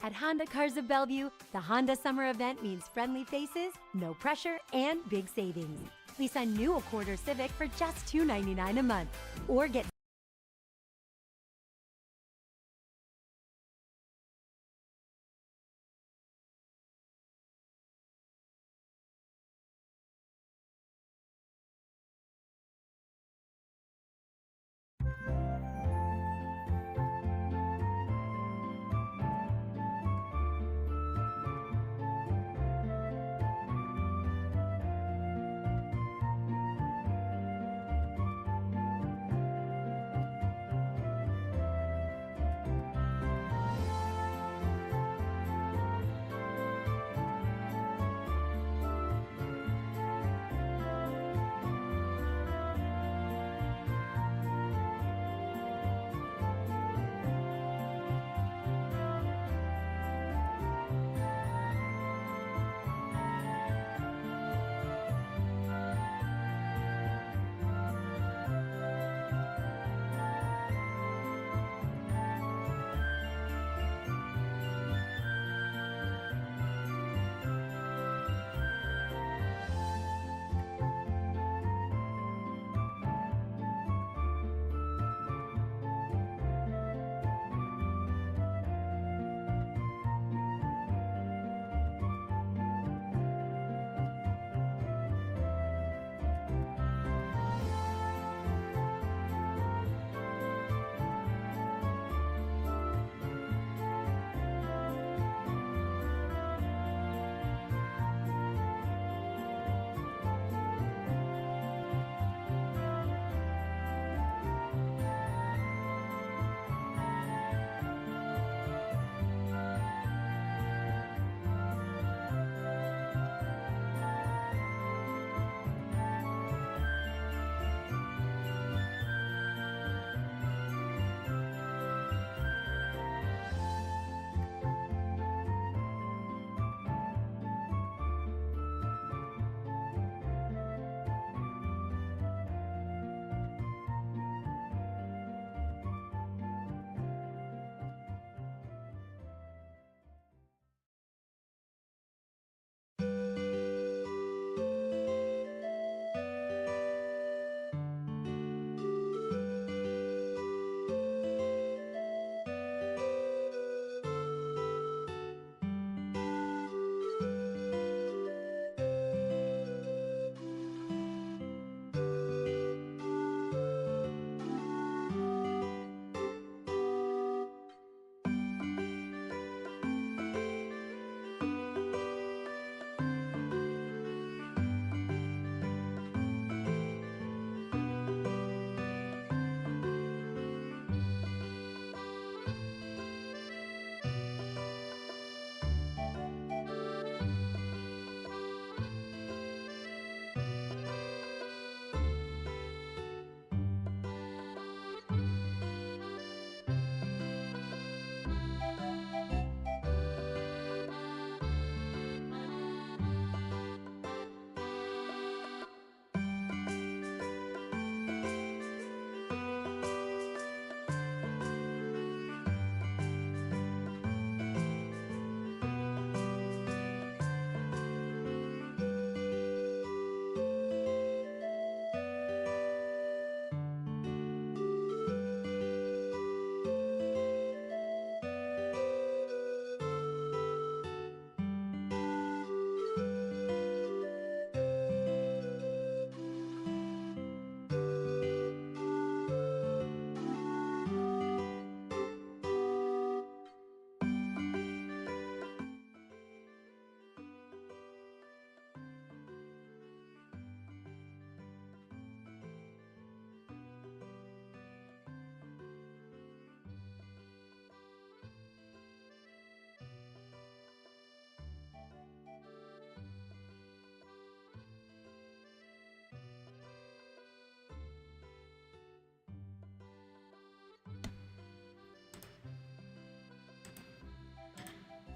At Honda Cars of Bellevue, the Honda Summer Event means friendly faces, no pressure, and big savings. Lease a new Accord or Civic for just $299 a month. Or get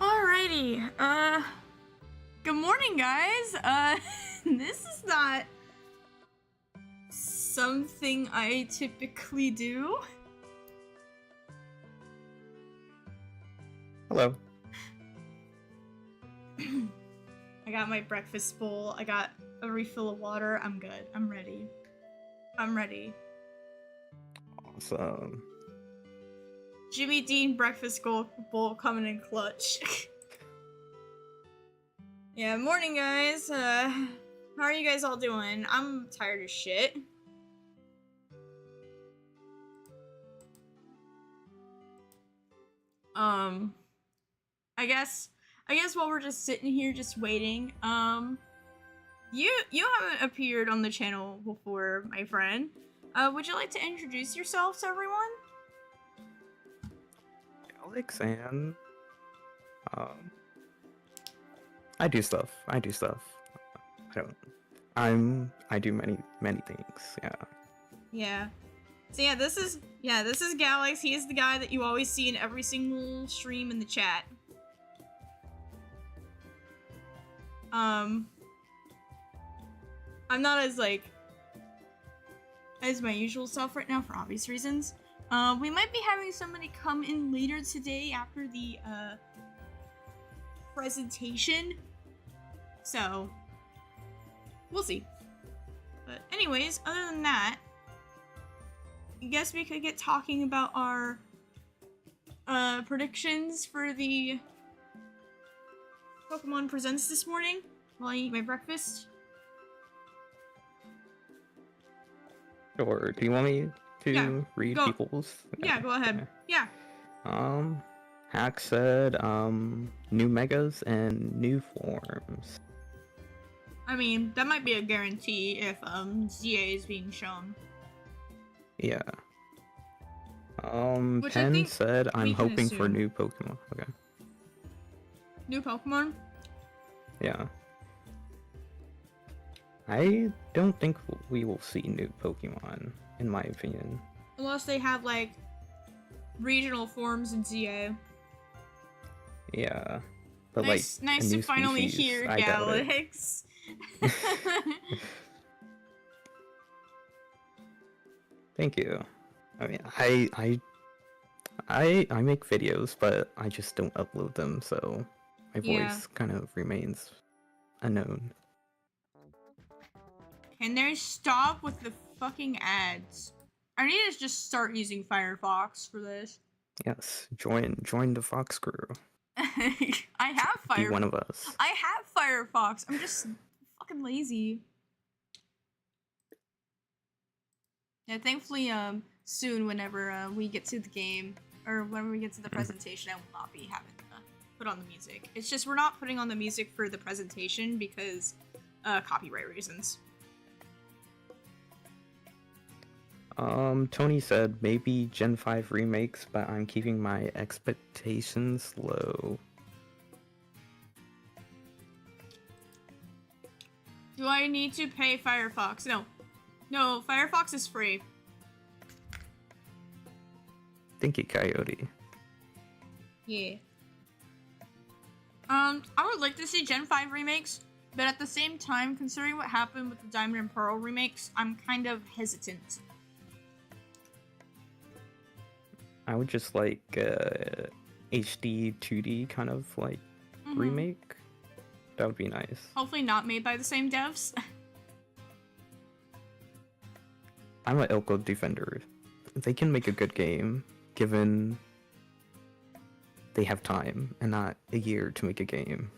Alrighty, good morning, guys. This is not something I typically do. Hello. I got my breakfast bowl. I got a refill of water. I'm good. I'm ready. I'm ready. Awesome. Jimmy Dean breakfast bowl coming in clutch. Yeah, morning guys. How are you guys all doing? I'm tired as shit. I guess while we're just sitting here just waiting, you haven't appeared on the channel before, my friend. Would you like to introduce yourself to everyone? Alex, and I do stuff. I do many things. Yeah. Yeah. So yeah, this is Galax. He is the guy that you always see in every single stream in the chat. I'm not as as my usual self right now for obvious reasons. We might be having somebody come in later today after the presentation. So we'll see. But anyways, other than that, I guess we could get talking about our predictions for the Pokemon Presents this morning while I eat my breakfast. Sure. Do you want me to read go. people's? Yeah, go ahead. Okay. Yeah. Hack said, new megas and new forms. I mean, that might be a guarantee if ZA is being shown. Yeah. Which I Pen think said, I'm we can hoping for assume. new Pokemon. Okay. New Pokemon? Yeah. I don't think we will see new Pokemon, in my opinion. Unless they have, like, regional forms in ZA. Yeah. But Nice, like, nice a to new finally species, hear, I doubt it. Galax. Thank you. I mean, I make videos, but I just don't upload them, so my voice kind of remains unknown. Can they stop with the fucking ads? I need to just start using Firefox for this. Yes, join the Fox crew. I have Firefox. Be one of us. I have Firefox. I'm just fucking lazy. Yeah, thankfully, soon, whenever we get to the game, or whenever we get to the presentation, I will not be having to put on the music. It's just we're not putting on the music for the presentation because copyright reasons. Tony said maybe Gen 5 remakes, but I'm keeping my expectations low. Do I need to pay Firefox? No. No, Firefox is free. Thank you, Coyote. Yeah. I would like to see Gen 5 remakes, but at the same time, considering what happened with the Diamond and Pearl remakes, I'm kind of hesitant. I would just like HD 2D kind of like remake. That would be nice. Hopefully not made by the same devs. I'm an Elko defender. They can make a good game, given they have time and not a year to make a game.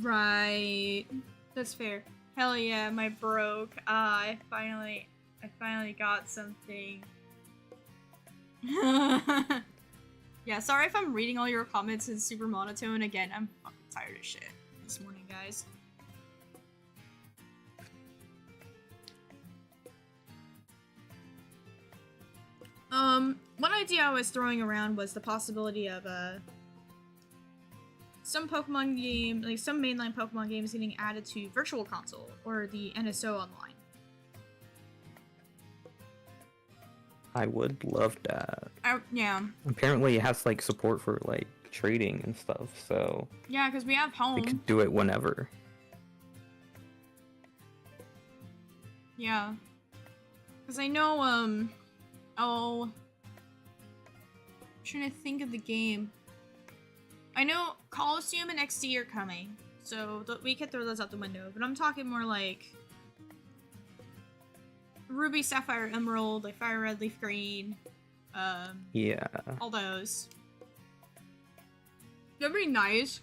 Right. That's fair. Hell yeah, my broke. I finally got something. Yeah, sorry if I'm reading all your comments in super monotone. Again, I'm fucking tired of shit this morning, guys. One idea I was throwing around was the possibility of some Pokemon game, like some mainline Pokemon games getting added to Virtual Console or the NSO Online. I would love that. Yeah. Apparently it has like support for like trading and stuff, so Yeah, because we have home. they could do it whenever. Yeah. Because I know, I'm trying to think of the game. I know Coliseum and XD are coming, So we could throw those out the window. But I'm talking more like Ruby, Sapphire, Emerald, like Fire Red, Leaf Green. Yeah. All those. That'd be nice,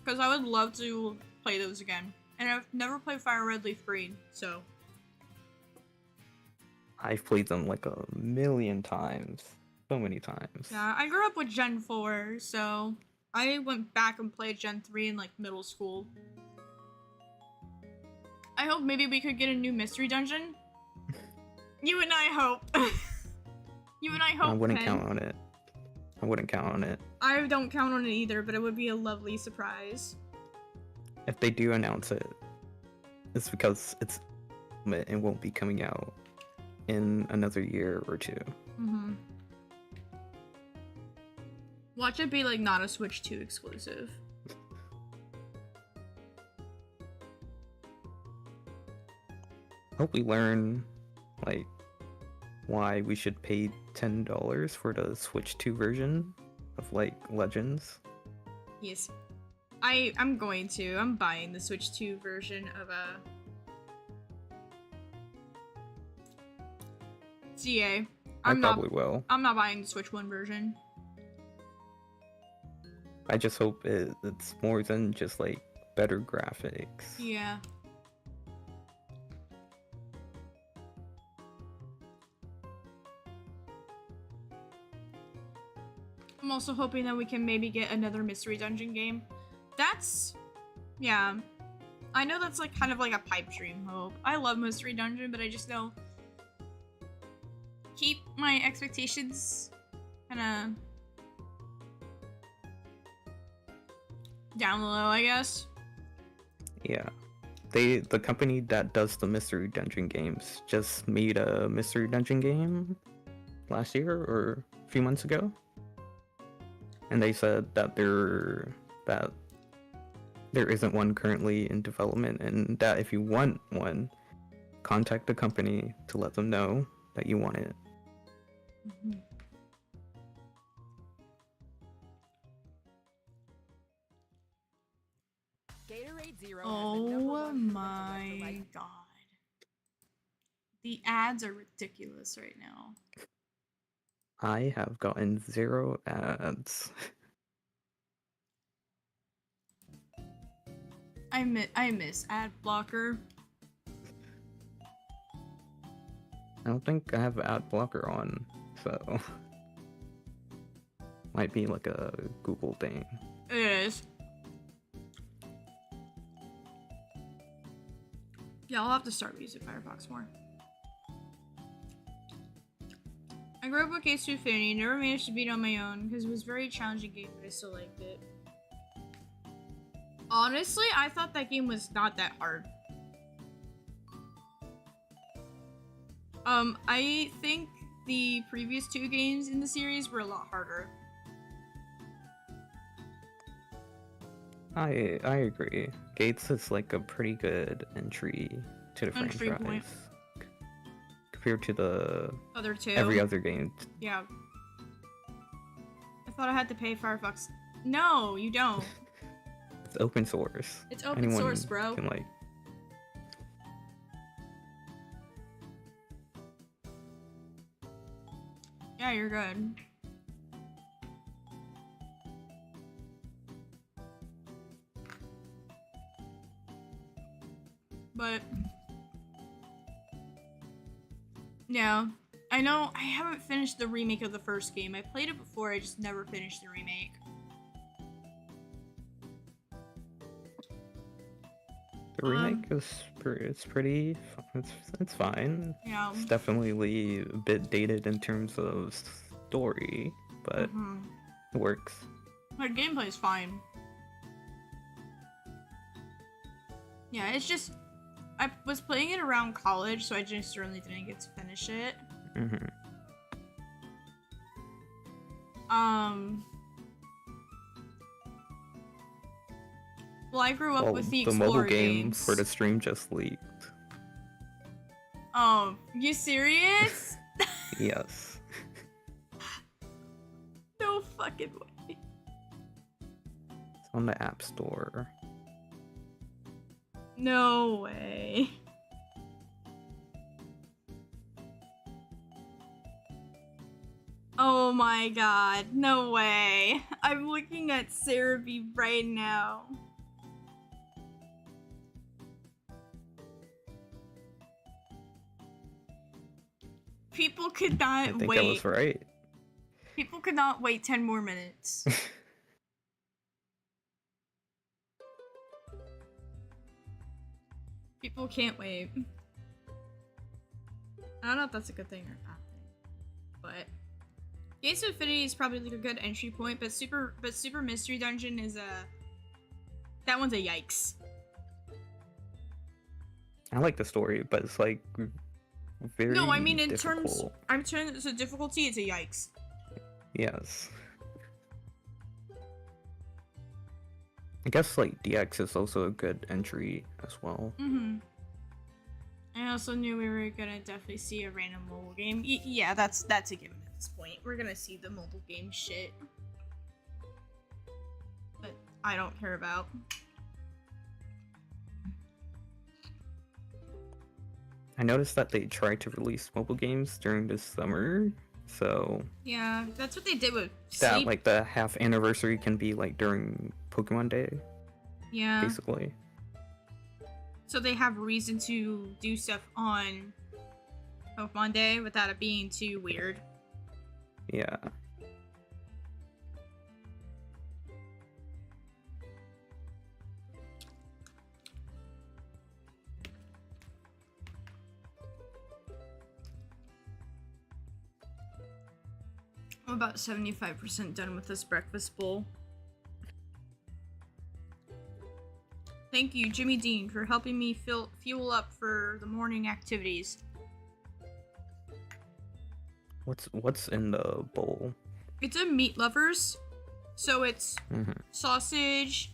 because I would love to play those again. And I've never played Fire Red, Leaf Green, so. I've played them like a million times. So many times. Yeah, I grew up with Gen 4, so I went back and played Gen 3 in like middle school. I hope maybe we could get a new mystery dungeon. You and I hope. You and I hope. I wouldn't Ken. count on it. I wouldn't count on it. I don't count on it either, but it would be a lovely surprise. If they do announce it, it's because it won't be coming out in another year or two. Mm-hmm. Watch it be like not a Switch 2 exclusive. Hope we learn, like, why we should pay $10 for the Switch 2 version of, like, Legends. Yes. I'm going to. I'm buying the Switch 2 version of CA. I probably will. I'm not buying the Switch 1 version. I just hope it's more than just, like, better graphics. Yeah. I'm also hoping that we can maybe get another mystery dungeon game. Yeah. I know that's like kind of like a pipe dream hope. I love mystery dungeon, but I just know keep my expectations kind of down low, I guess. Yeah. The company that does the mystery dungeon games just made a mystery dungeon game last year or a few months ago. And they said that there isn't one currently in development, and that if you want one, contact the company to let them know that you want it. Mm-hmm. Gatorade Zero has the Oh #1 proven my electrolyte. god. The ads are ridiculous right now. I have gotten 0 ads. I miss ad blocker. I don't think I have ad blocker on, so might be like a Google thing. It is. Yeah, I'll have to start using Firefox more. I grew up with Gates 2 Infinity, never managed to beat it on my own because it was a very challenging game, but I still liked it. Honestly, I thought that game was not that hard. I think the previous 2 games in the series were a lot harder. I agree. Gates is like a pretty good entry to the Entry franchise point. compared to the Other 2. every other game. Yeah. I thought I had to pay Firefox. No, you don't. It's open source. It's open Anyone source, bro. can, like, Yeah, you're good. But yeah, I know I haven't finished the remake of the first game. I played it before, I just never finished the remake. the remake is pretty. It's fine. Yeah. It's definitely a bit dated in terms of story, but it works. My gameplay is fine. Yeah, it's just I was playing it around college, so I just really didn't get to finish it. Mm-hmm. Well, I grew up with the mobile Explorer game games. for the stream just leaked. Oh, you serious? Yes. No fucking way. It's on the App Store. No way. Oh my god, no way. I'm looking at Cerebi right now. People could I not think wait. I was right. People could not wait 10 more minutes. People can't wait. I don't know if that's a good thing or a bad thing, but Gates of Infinity is probably like a good entry point, but Super Mystery Dungeon is that one's a yikes. I like the story, but it's like very No, I mean in difficult. terms of difficulty, it's a yikes. Yes. I guess like DX is also a good entry as well. Mm-hmm. I also knew we were gonna definitely see a random mobile game. Yeah, that's a given at this point. We're gonna see the mobile game shit. But I don't care about. I noticed that they tried to release mobile games during this summer, so Yeah, that's what they did with that Sleep. like the half anniversary can be like during Pokemon Day, Yeah. basically. So they have reason to do stuff on Pokemon Day without it being too weird. Yeah. I'm about 75% done with this breakfast bowl. Thank you, Jimmy Dean, for helping me fuel up for the morning activities. What's in the bowl? It's a meat lovers, so it's Mm-hmm. sausage,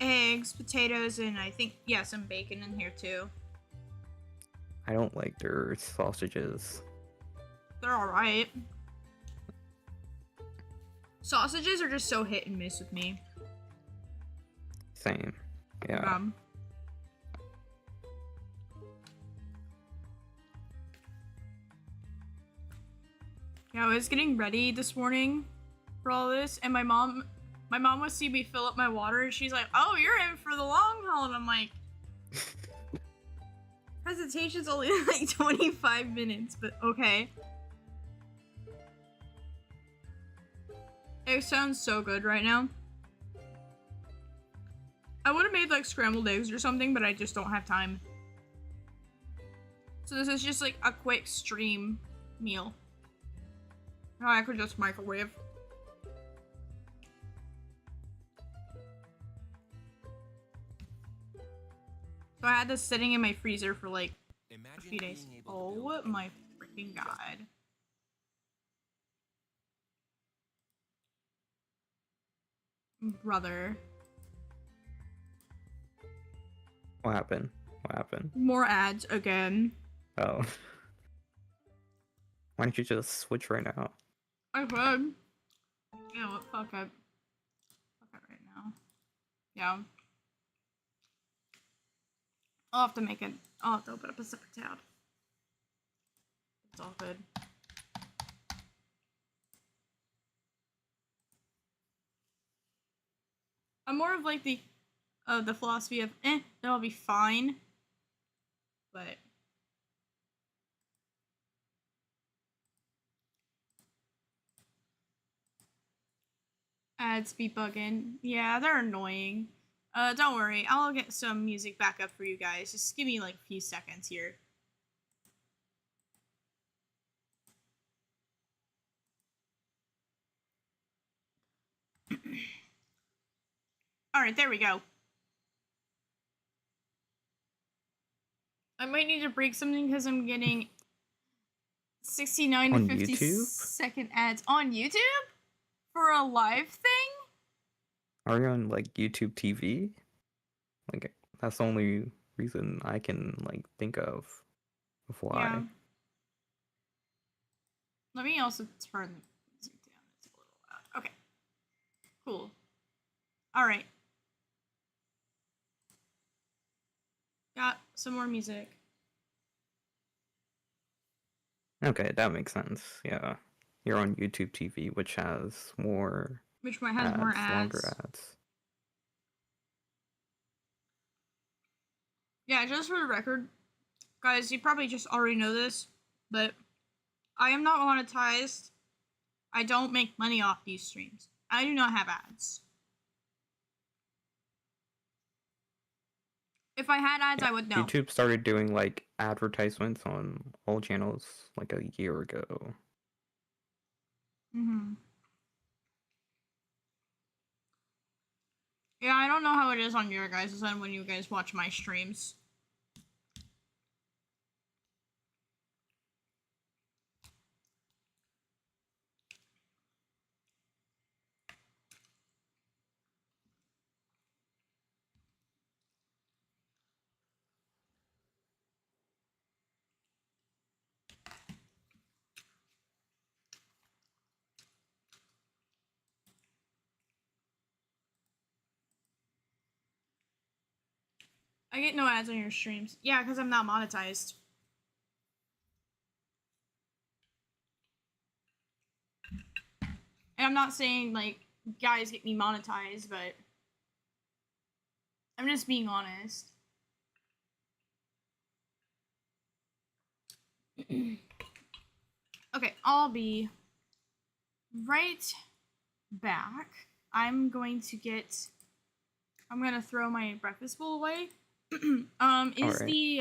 eggs, potatoes, and I think, yeah, some bacon in here too. I don't like their sausages. They're alright. Sausages are just so hit and miss with me. Same. Yeah. Yeah, I was getting ready this morning for all this, and my mom was seeing me fill up my water, and she's like, "Oh, you're in for the long haul," and I'm like, presentation's only like 25 minutes, but okay. It sounds so good right now. I would have made like scrambled eggs or something, but I just don't have time. So this is just like a quick stream meal. Oh, I could just microwave. So I had this sitting in my freezer for like a few days. Oh my freaking god. Brother. What happened? What happened? More ads again. Oh. Why don't you just switch right now? I could. You know what? Fuck it. Fuck it right now. Yeah. I'll have to make it. I'll have to open up a separate tab. It's all good. I'm more of like the philosophy of that'll be fine. But ads be bugging. Yeah, they're annoying. Don't worry, I'll get some music back up for you guys. Just give me like a few seconds here. Alright, there we go. I might need to break something because I'm getting 69 On to 50 YouTube? second ads on YouTube for a live thing. Are you on like YouTube TV? Like that's the only reason I can like think of why. Yeah. Let me also turn the music down. It's a little loud. Okay. Cool. All right. some more music. Okay, that makes sense. Yeah. You're on YouTube TV, which has more Which one has more ads? longer ads. Yeah, just for the record, guys, you probably just already know this, but I am not monetized. I don't make money off these streams. I do not have ads. If I had ads, I would know. YouTube started doing like advertisements on all channels like a year ago. Yeah, I don't know how it is on your guys' end when you guys watch my streams. I get no ads on your streams. Yeah, because I'm not monetized. And I'm not saying, like, guys get me monetized, but I'm just being honest. Okay, I'll be right back. I'm going to throw my breakfast bowl away. Is Alright. the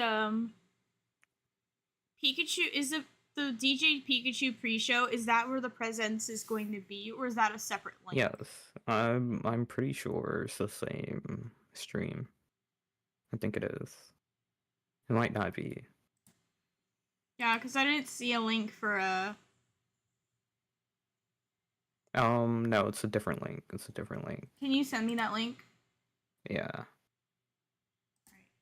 Pikachu, is the DJ Pikachu pre-show, is that where the presents is going to be, or is that a separate link? Yes, I'm pretty sure it's the same stream. I think it is. It might not be. Yeah, because I didn't see a link for No, it's a different link. It's a different link. Can you send me that link? Yeah. Alright.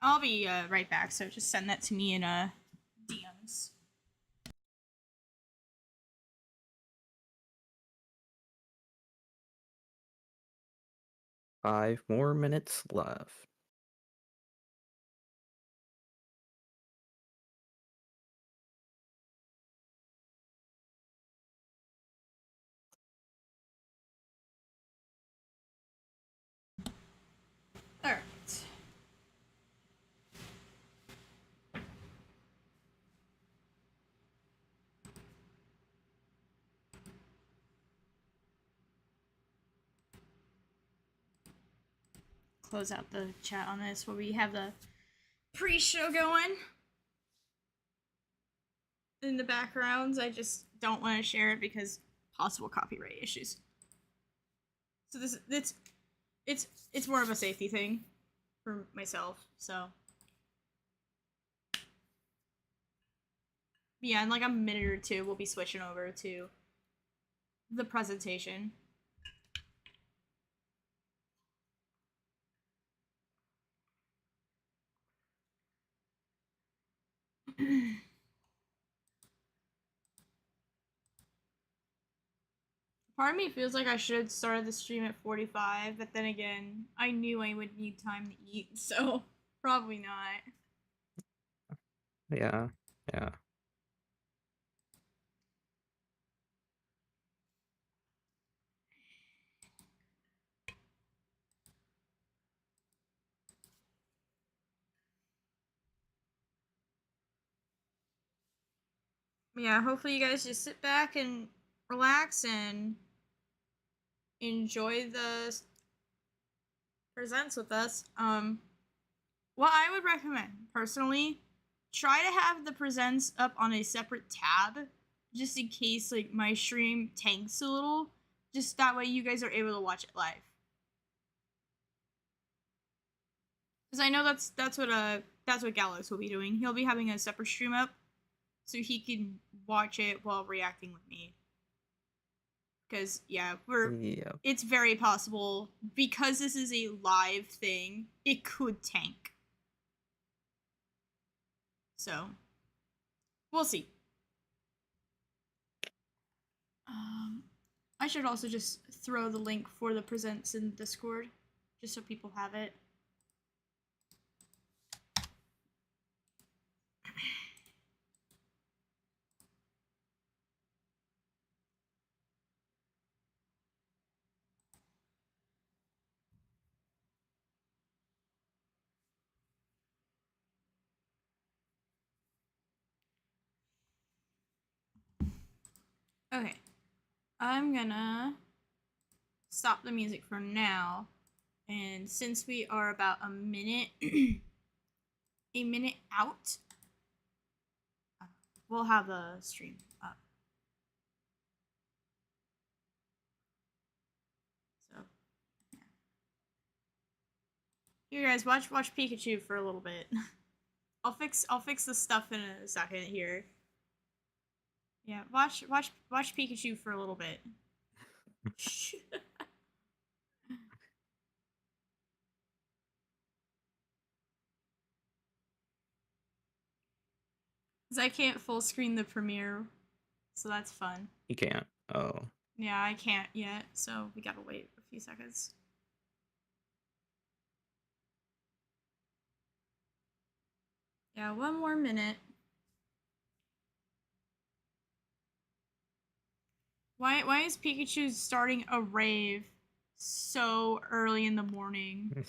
I'll be right back, so just send that to me in DMs. Five more minutes left. Alright. Close out the chat on this where we have the pre-show going in the backgrounds. I just don't want to share it because possible copyright issues. So it's more of a safety thing for myself. So yeah, in like a minute or two, we'll be switching over to the presentation. Part of me feels like I should have started the stream at 45, but then again, I knew I would need time to eat, so probably not. Yeah, yeah. Yeah, hopefully you guys just sit back and relax and enjoy the presents with us. What I would recommend personally, try to have the presents up on a separate tab, just in case like my stream tanks a little. Just that way you guys are able to watch it live. Because I know that's what Gallows will be doing. He'll be having a separate stream up, so he can watch it while reacting with me. Because yeah, it's very possible, because this is a live thing, it could tank. So we'll see. I should also just throw the link for the presents in Discord, just so people have it. Okay. I'm gonna stop the music for now. And since we are about a minute out, we'll have the stream up. So here guys, watch Pikachu for a little bit. I'll fix the stuff in a second here. Yeah, watch Pikachu for a little bit. Cause I can't full screen the premiere, so that's fun. You can't. Oh. Yeah, I can't yet, so we gotta wait a few seconds. Yeah, one more minute. Why is Pikachu starting a rave so early in the morning?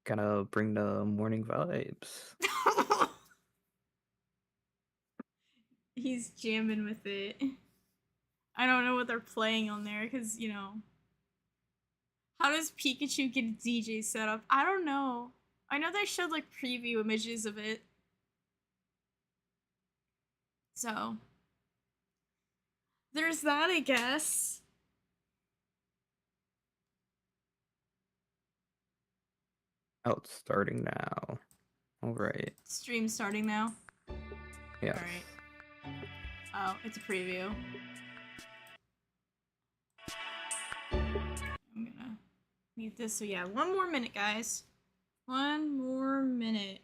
Gotta bring the morning vibes. He's jamming with it. I don't know what they're playing on there, because, you know. How does Pikachu get a DJ set up? I don't know. I know they showed, like, preview images of it. So. There's that, I guess. Oh, it's starting now. Alright. Stream starting now. Yeah. Alright. Oh, it's a preview. I'm gonna mute this. So yeah, one more minute, guys. One more minute.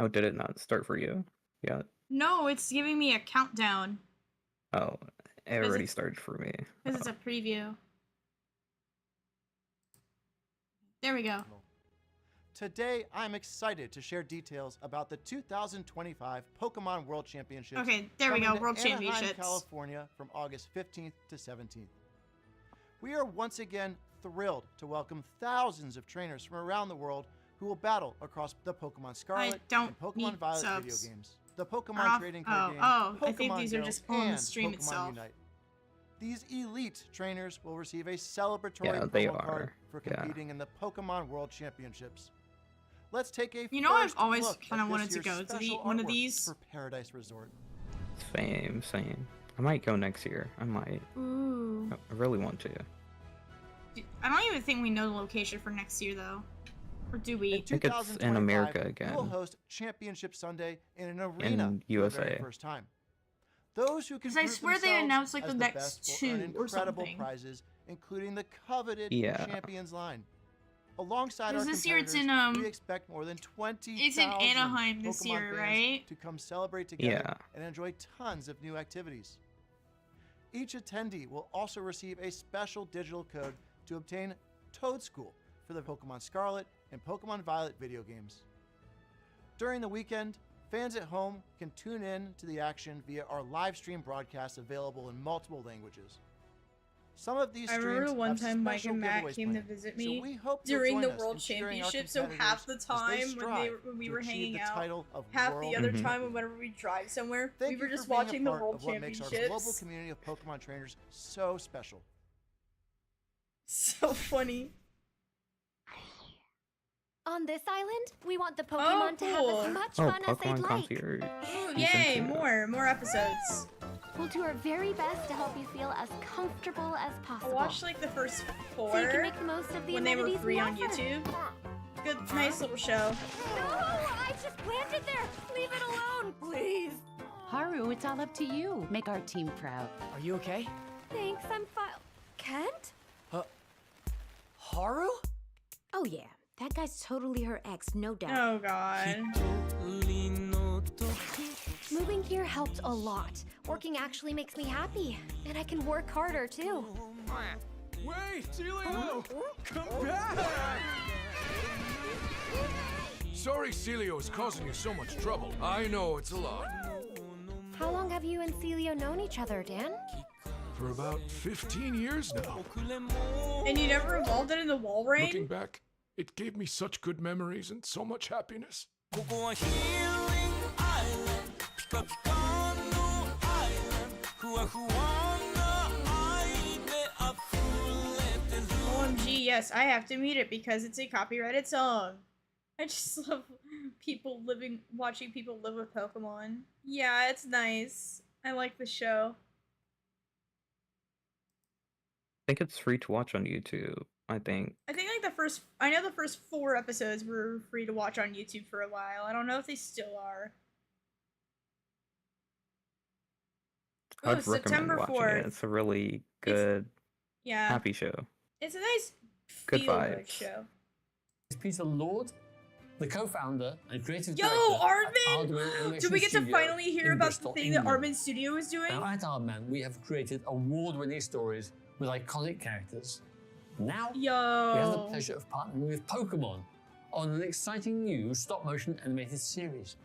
Oh, did it not start for you? Yeah. No, it's giving me a countdown. Oh, it already started for me. Because it's a preview. There we go. Today, I'm excited to share details about the 2025 Pokemon World Championships. Okay, there we go, coming to World Anaheim, Championships. California from August 15th to 17th. We are once again thrilled to welcome thousands of trainers from around the world who will battle across the Pokemon Scarlet and Pokemon Violet video games, the Pokemon trading card game, Pokemon I think these are Go, just on the and stream Pokemon itself. Unite. These elite trainers will receive a celebratory Yeah, they promo card are. for Yeah. competing in the Pokemon World Championships. Let's take a You know, I've first always look kinda at wanted this to year's go to special one of artwork these. for Paradise Resort. Same. I might go next year. I might. Ooh. I really want to. I don't even think we know the location for next year, though. Or do we? In think it's in America 2025, we will again. host Championship Sunday in an arena In for the very USA. first time. Those who can 'Cause I prove swear they themselves announced, like, as the the next best will earn 2 or incredible something. prizes, including the coveted Yeah. Champions line. Alongside 'Cause our this year it's in, competitors, we expect more than 20,000 It's in Anaheim this Pokemon year, fans right? to come celebrate together Yeah. and enjoy tons of new activities. Each attendee will also receive a special digital code to obtain Toad School for the Pokemon Scarlet and Pokemon Violet video games. During the weekend, fans at home can tune in to the action via our live stream broadcast available in multiple languages. Some of these I streams remember one have time Mike special and Matt giveaways came to planned, visit so me we hope you'll during join the us World in cheering our Championship, so half the competitors as they time strive when we to were achieve hanging the out, title of half world the other Mhm. time whenever we drive somewhere, Thank we were you just for being a watching the part World of what makes our global Championships. community of Pokemon trainers so special. So funny. On this island, we want the Pokemon to have cool. as much Oh, fun as they'd Pokemon like. Concierge. Ooh, Season yay, 2. more episodes. We'll do our very best to help you feel as comfortable as I possible. watched like the first so you can 4 make the most of the when they were amenities free we on offer. YouTube. Good, nice little show. No, I just planted there. Leave it alone, please. Haru, it's all up to you. Make our team proud. Are you okay? Thanks, I'm fine. Kent? Haru? Oh yeah, that guy's totally her ex, no doubt. Oh god. Moving here helped a lot. Working actually makes me happy, and I can work harder too. Wait, Celio! Come back! Sorry Celio is causing you so much trouble. I know it's a lot. How long have you and Celio known each other, Dan? For about 15 years now. And you never evolved it into wall rain? Looking back, it gave me such good memories and so much happiness. OMG, yes, I have to mute it because it's a copyrighted song. I just love watching people live with Pokemon. Yeah, it's nice. I like the show. I think it's free to watch on YouTube. I think like I know the first 4 episodes were free to watch on YouTube for a while. I don't know if they still are. I'd Oh, recommend September watching 4th. it. It's a really good, Yeah. happy show. It's a nice Good feel-good vibes. show. Peter Lord, the co-founder and creative Yo, director Aardman! at Aardman Animation Did we get to Studio finally hear in about Bristol, the thing England. that Aardman Studio is doing? Now, at Aardman, we have created award-winning stories with iconic characters. Now, we have the pleasure of partnering with Pokemon on an exciting new stop-motion animated series.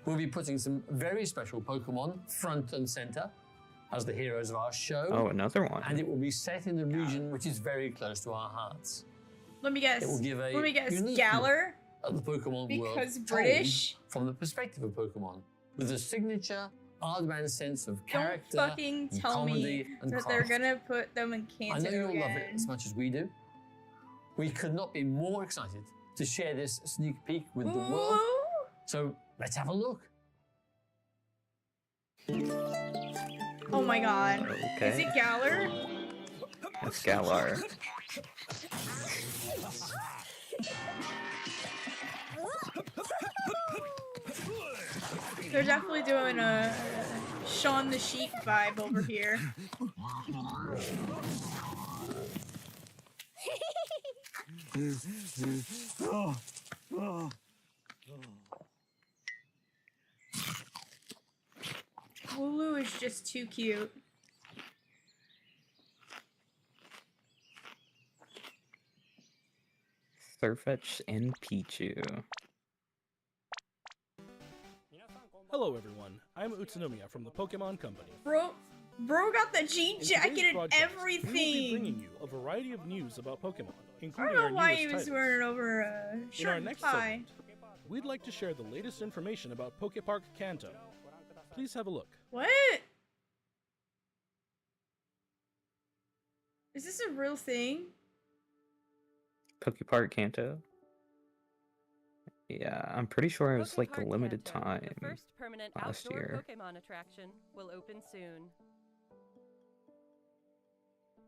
We'll be putting some very special Pokemon front and center as the heroes of our show. Oh, another one. And it will be set in a region which is very close to our hearts. Let me guess. It will give a Let me guess. unique Galar? look at the Pokemon world Because told British? from the perspective of Pokemon, with a signature Aardman sense of character, Don't fucking and tell comedy me and that craft. they're gonna put them in I Kanto know you'll love it again. as much as we do. We could not be more excited to share this sneak peek with the world. So let's have a look. Oh my god. Okay. Is it Galar? It's Galar. They're definitely doing a Shaun the Sheep vibe over here. Lulu is just too cute. Surfetch and Pichu. Hello everyone, I'm Utsunomiya from the Pokemon Company. Bro got the jean In jacket today's and broadcast, everything. We will be bringing you a variety of news about Pokemon, I including don't our know why newest he was titles. wearing it over a In our shirt next and tie. segment, we'd like to share the latest information about Pokepark Kanto. Please have a look. What? Is this a real thing? Pokepark Kanto. Yeah, I'm pretty sure it was like a limited time The first permanent last outdoor year. Pokemon attraction will open soon.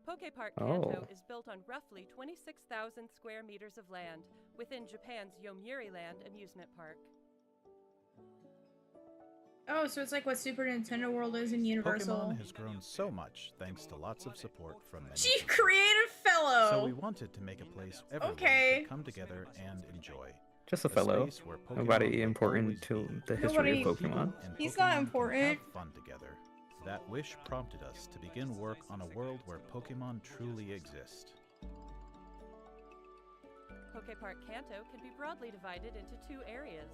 Pokepark Kanto is built on roughly 26,000 square meters of land within Japan's Yomiuri Land amusement park. Oh, so it's like what Super Nintendo World is in Universal. Pokemon has grown so much thanks to lots of support from many Chief people. Creative Fellow! So we wanted to make a place everyone could come together and enjoy. Just a fellow. space where Pokemon Nobody will important always to be. the history of Nobody- Pokemon. And He's Pokemon not can important. have fun together. That wish prompted us to begin work on a world where Pokemon truly exist. Pokepark Kanto can be broadly divided into 2 areas.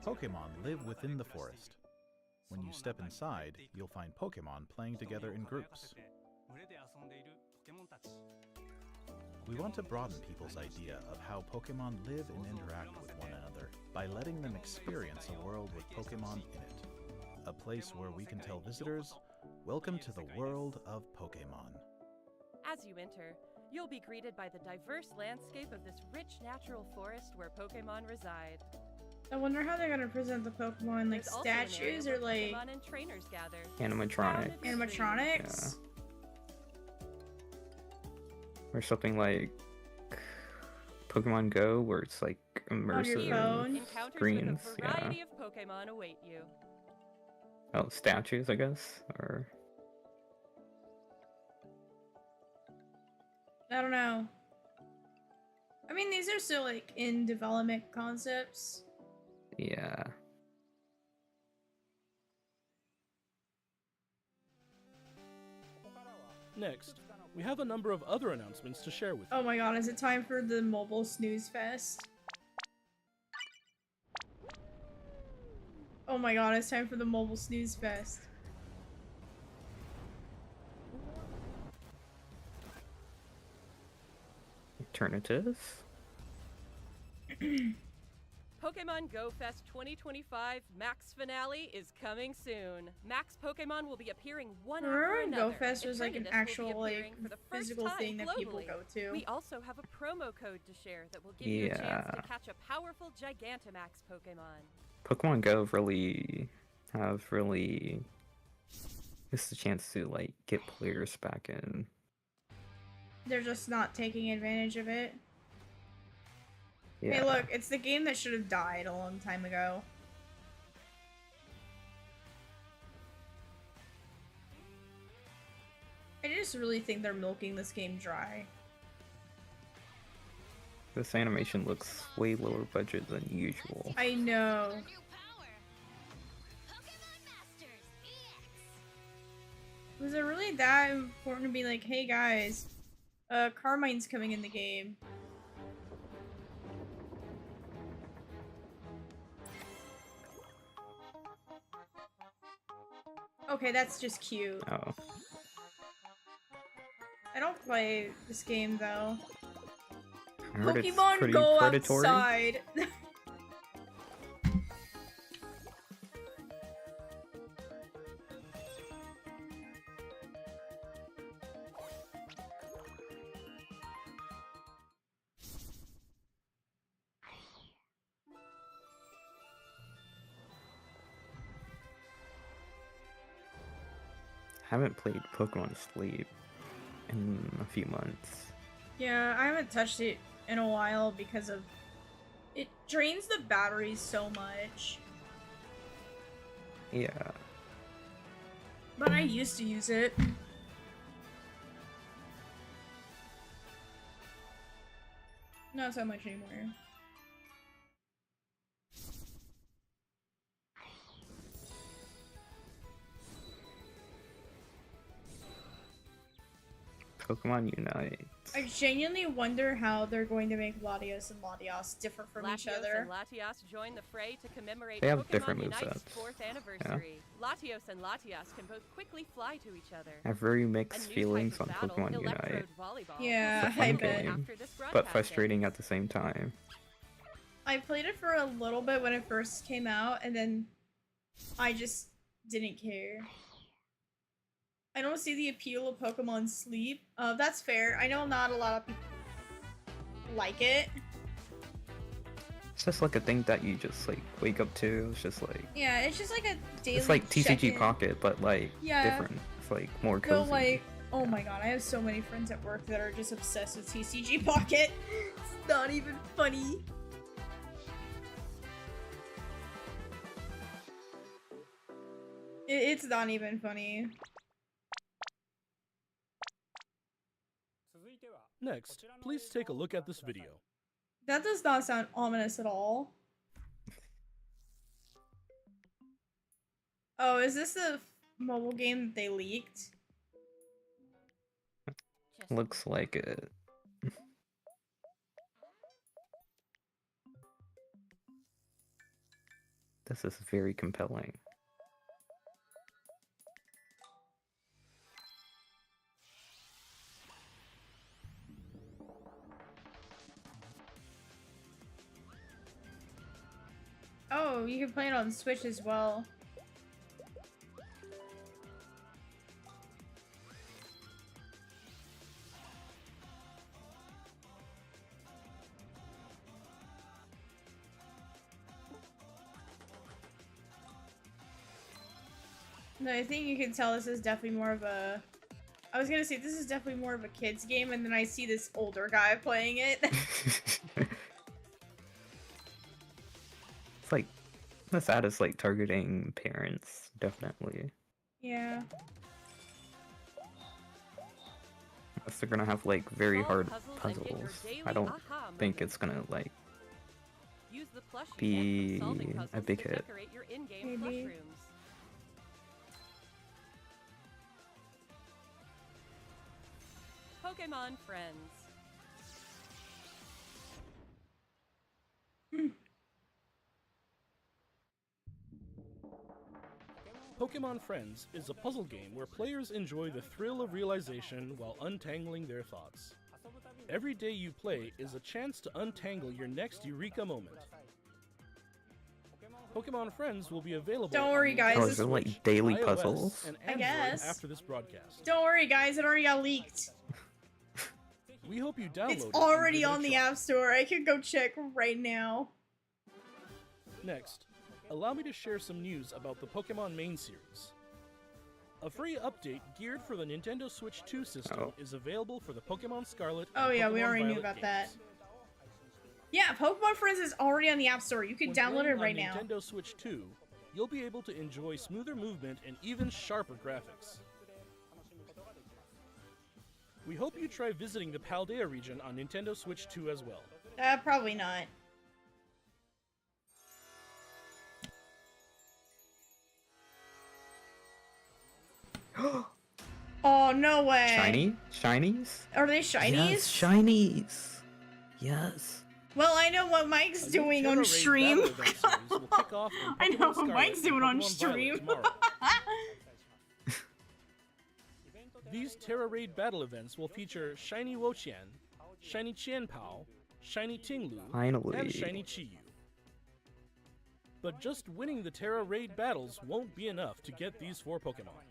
Pokemon live within the forest. When you step inside, you'll find Pokemon playing together in groups. We want to broaden people's idea of how Pokemon live and interact with one another by letting them experience a world with Pokemon in it. A place where we can tell visitors, welcome to the world of Pokemon. As you enter, you'll be greeted by the diverse landscape of this rich natural forest where Pokemon reside. I wonder how they're gonna present the Pokemon, like There's also an area statues where or like Pokemon and trainers gather. Animatronic. animatronics. Or something like Pokemon Go, where it's like immersive phone. Encounters screens. with a Yeah. variety of Pokemon await you. Oh, statues, I guess. Or I don't know. I mean, these are still like in development concepts. yeah. Next, we have a number of other announcements to share with you. Oh my god, is it time for the mobile snooze fest? Oh my god, it's time for the mobile snooze fest. Alternatives. Pokemon Go Fest 2025 Max Finale is coming soon. Max Pokemon will be appearing one after another. Go Fest was like an Eternatus actual will be appearing like for the first physical time thing that people globally. go to. We also have a promo code to share that will give you a chance to catch a powerful Gigantamax Pokemon. Pokemon Go really missed the chance to like get players back in. They're just not taking advantage of it. Yeah. Hey, look, it's the game that should have died a long time ago. I just really think they're milking this game dry. This animation looks way lower budget than usual. I know. Was it really that important to be like, hey guys, Carmine's coming in the game? Okay, that's just cute. Oh. I don't play this game though. I heard Pokemon it's Go predatory. outside. Haven't played Pokemon Sleep in a few months. Yeah, I haven't touched it in a while because of it drains the batteries so much. Yeah. But I used to use it. Not so much anymore. Pokemon Unite. I genuinely wonder how they're going to make Latios and Latias different from each Latios other. and Latias join the fray to commemorate They have Pokemon different Unite's movesets. 4th anniversary. Yeah. Latios and Latias can both quickly fly to each other. I have very mixed feelings on Pokemon Unite. Yeah, It's a I fun bet. game, but frustrating at the same time. I played it for a little bit when it first came out, and then I just didn't care. I don't see the appeal of Pokemon Sleep. That's fair. I know not a lot of people like it. It's just like a thing that you just like wake up to. It's just like Yeah, it's just like a daily it's like TCG check-in. Pocket, but like different. It's like more No, cozy. like, oh my god, I have so many friends at work that are just obsessed with TCG Pocket. It's not even funny. It's not even funny. Next, please take a look at this video. That does not sound ominous at all. Oh, is this the mobile game that they leaked? Looks like it. This is very compelling. Oh, you can play it on Switch as well. No, I think you can tell this is definitely more of a... I was gonna say, this is definitely more of a kid's game, and then I see this older guy playing it. It's like this ad is like targeting parents, definitely. Yeah. Unless they're gonna have like very hard puzzles. I don't think it's gonna like be a big hit. Maybe. Pokemon Friends. Pokemon Friends is a puzzle game where players enjoy the thrill of realization while untangling their thoughts. Every day you play is a chance to untangle your next eureka moment. Pokemon Friends will be available. Don't worry, guys. Oh, is it like daily iOS, puzzles? and I Android guess. after this broadcast. Don't worry, guys. It already got leaked. We hope you download It's it. already on the App Store. I can go check right now. Next, allow me to share some news about the Pokemon main series. A free update geared for the Nintendo Switch 2 system is available for the Pokemon Scarlet and Oh yeah, we Pokemon already knew Violet about games. that. Yeah, Pokemon Friends is already on the App Store. You can When download it playing right on now. Nintendo Switch 2, you'll be able to enjoy smoother movement and even sharper graphics. We hope you try visiting the Paldea region on Nintendo Switch 2 as well. Probably not. Oh, no way. Shiny? Shinies? Are they shinies? Yes, shinies. Yes. Well, I know what Mike's doing on stream. I know what Mike's doing on stream. These Terra Raid battle events will feature Shiny Woqian, Shiny Qianpao, Shiny Tinglu, Finally. and Shiny Chiyu. But just winning the Terra Raid battles won't be enough to get these 4 Pokemon.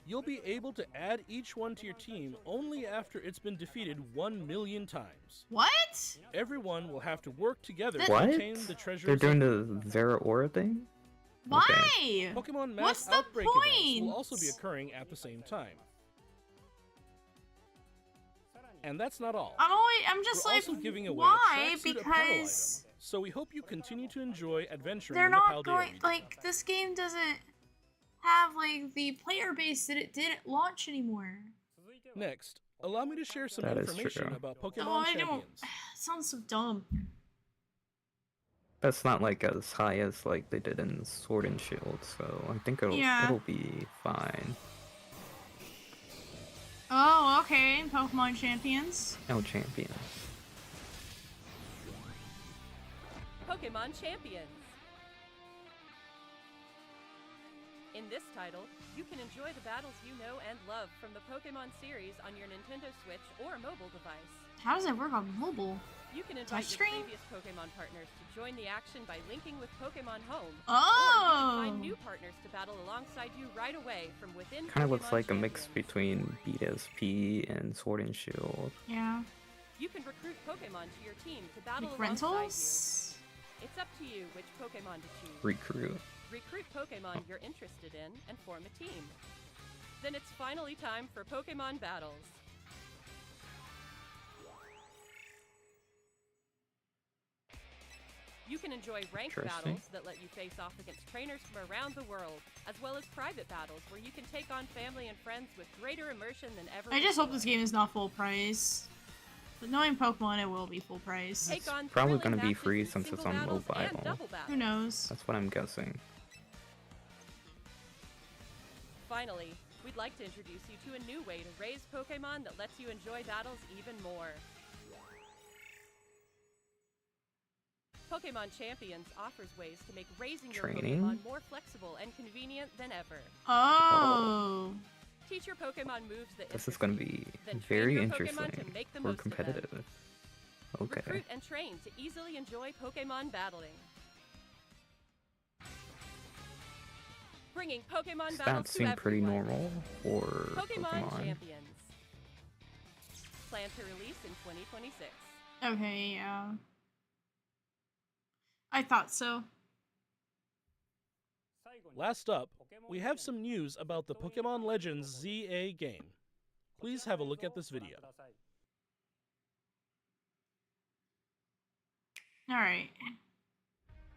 You'll be able to add each one to your team only after it's been defeated 1 million times. What? Everyone will have to work together What? to obtain the treasures. They're doing the Vera Aura thing? Why? Okay. Pokemon Mass What's the Outbreak events will point? also be occurring at the same time. And that's not all. I'm just We're like, also giving away why? a tracksuit apparel item, Because so we hope you continue to enjoy adventuring they're in the not Paldea going. region. Like, this game doesn't have like the player base that it did at launch anymore. Next, allow me to share some That is information true. about Pokemon Oh, I don't. Champions. It sounds so dumb. That's not like as high as like they did in Sword and Shield, so I think it'll be fine. Oh, okay. Pokemon Champions. No champion. Pokemon Champions. In this title, you can enjoy the battles you know and love from the Pokemon series on your Nintendo Switch or mobile device. How does it work on mobile? You can invite your Touchscreen? previous Pokemon partners to join the action by linking with Pokemon Home. Or Oh! you can find new partners to battle alongside you right away from within Kind of looks Pokemon like a Champions. mix between BSP and Sword and Shield. Yeah. You can recruit Pokemon to your team to battle Like alongside rentals? you. It's up to you which Pokemon to choose. Recruit. Recruit Pokemon you're interested in and form a team. Then it's finally time for Pokemon battles. You can enjoy ranked Interesting. battles that let you face off against trainers from around the world, as well as private battles where you can take on family and friends with greater immersion than ever I just hope before. this game is not full price. But knowing Pokemon, it will be full price. Take on Probably thrilling gonna be matches free in since it's single on battles and mobile. double battles. Who knows? That's what I'm guessing. Finally, we'd like to introduce you to a new way to raise Pokemon that lets you enjoy battles even more. Pokemon Champions offers ways to make raising your Training? Pokemon more flexible and convenient than ever. Oh. Teach your Pokemon moves that This is interest gonna you, be then train very your interesting Pokemon to make the or most of them. competitive. Okay. Recruit and train to easily enjoy Pokemon battling. Bringing Pokemon battles Stats to seem pretty everyone. normal for Pokemon Pokemon. Champions. Plan to release in 2026. Okay, yeah. I thought so. Last up, we have some news about the Pokemon Legends ZA game. Please have a look at this video. Alright.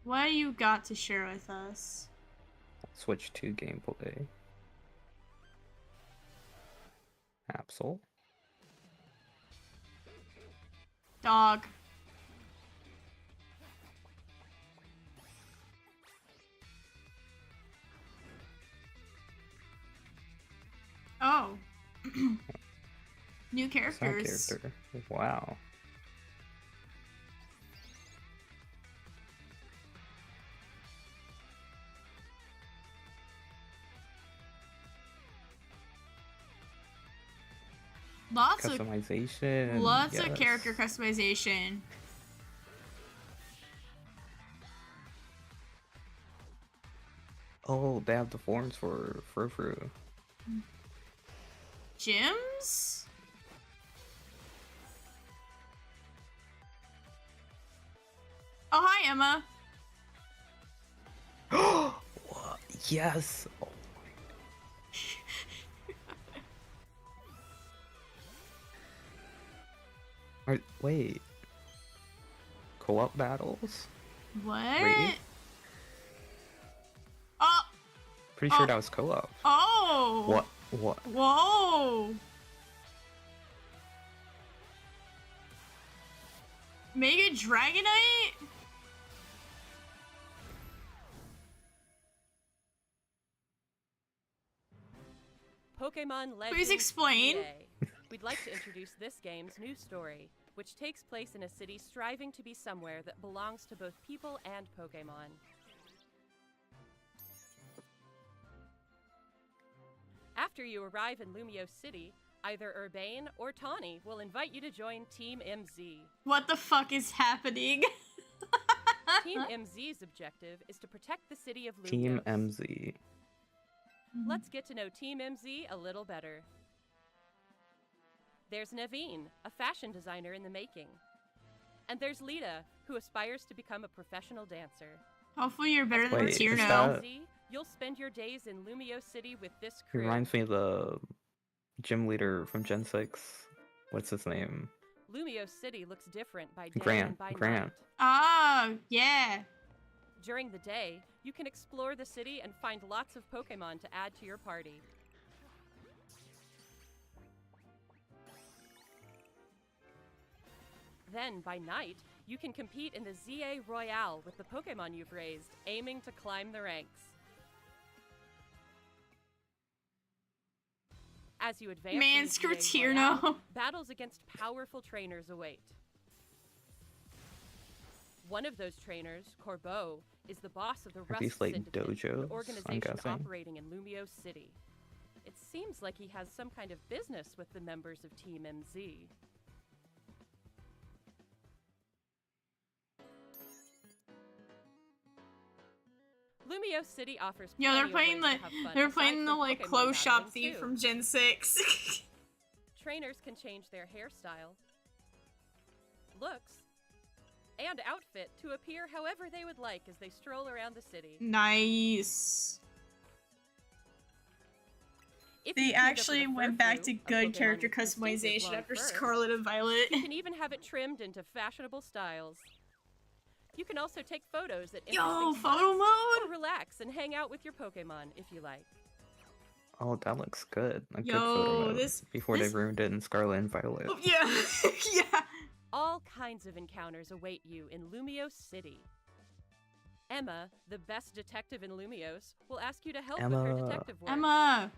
What do you got to share with us? Switch 2 gameplay. Absol. Dog. Oh. New Sound characters. character. Wow. Lots of Customization. lots of yes. character customization. Oh, they have the forms for Frou-Frou. Gyms? Oh, hi, Emma. What? Yes. Oh my. Wait. Co-op battles? What? Wait. Oh. Pretty sure that was co-op. Oh. What? What? Whoa. Mega Dragonite? Pokemon Legends. Please explain. CEE. We'd like to introduce this game's new story, which takes place in a city striving to be somewhere that belongs to both people and Pokemon. After you arrive in Lumio City, either Urbane or Tawny will invite you to join Team MZ. What the fuck is happening? Team MZ's objective is to protect the city of Lumio. Team MZ. Let's get to know Team MZ a little better. There's Naveen, a fashion designer in the making. And there's Lita, who aspires to become a professional dancer. Hopefully you're better than Wait, Tierno. You'll spend your days in Lumio City with this He crew. reminds me of the gym leader from Gen 6. What's his name? Lumio City looks different by day and by Grant. night. Oh, yeah. During the day, you can explore the city and find lots of Pokemon to add to your party. Then, by night, you can compete in the ZA Royale with the Pokemon you've raised, aiming to climb the ranks. As you advance Man, in screw ZA Tierno. Royale, battles against powerful trainers await. One of those trainers, Corbeau, is the boss of the Rust these, like, Syndicate, dojos, an I'm organization guessing? operating in Lumio City. It seems like he has some kind of business with the members of Team MZ. Lumio City offers Yo, they're plenty playing of the ways to have fun they're aside playing the from like Pokemon clothes shop battling, thief too. from Gen 6. Trainers can change their hairstyle, looks, and outfit to appear however they would like as they stroll around the city. Nice. If They you queued up actually with a went back to Furfrou, a good Pokemon character with distinctive customization long after fur, Scarlet and Violet. you can even have it trimmed into fashionable styles. You can also take photos at Yo, interesting photo spots, mode? or relax and hang out with your Pokemon if you like. Oh, that looks good. A good Yo, photo mode before this- they ruined it in Scarlet and Violet. Oh, yeah, yeah. All kinds of encounters await you in Lumio City. Emma, the best detective in Lumios, will ask you to help with her Emma. detective work. Emma.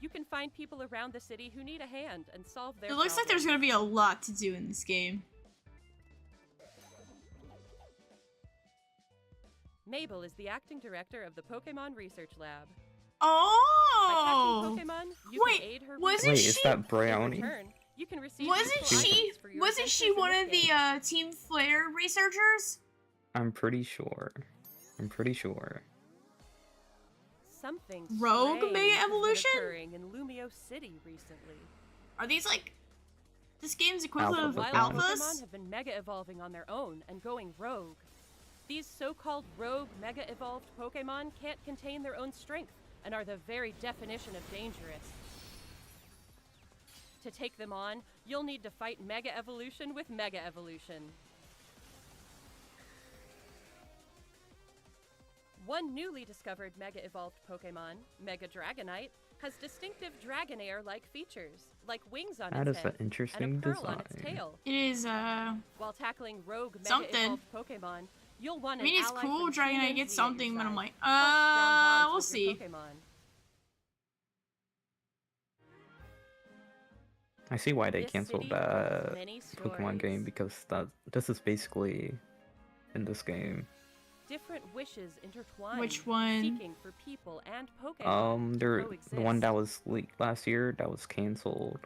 You can find people around the city who need a hand and solve their It looks like there's problems. gonna be a lot to do in this game. Mabel is the acting director of the Pokemon Research Lab. Oh! By catching Pokemon, you Wait, can aid her wasn't research. Wait, is that In Brownie? return, you can receive Wasn't useful she items for your wasn't she adventures in one this of the game. Team Flare researchers? I'm pretty sure. Something Rogue strange Mega has been Evolution? occurring in Lumio City recently. Are these like this game's Alpha equivalent of Wild Pokemon. alphas? Pokemon have been mega evolving on their own and going rogue. These so-called rogue mega evolved Pokemon can't contain their own strength and are the very definition of dangerous. To take them on, you'll need to fight Mega Evolution with Mega Evolution. One newly discovered Mega Evolved Pokemon, Mega Dragonite, has distinctive Dragonair-like features, like wings on That its is head an interesting and a pearl on its design. tail. It is While tackling rogue Mega Something. Evolved Pokemon, you'll want I mean an it's ally cool from Team Dragonite MZ gets at something, your but I'm side, like, plus strong we'll bonds with your see. Pokemon. I see why they This canceled city holds that many Pokemon game stories. because this is basically in this game. Different wishes intertwine, Which one? seeking for people and Pokemon to The one coexist. that was leaked last year that was canceled.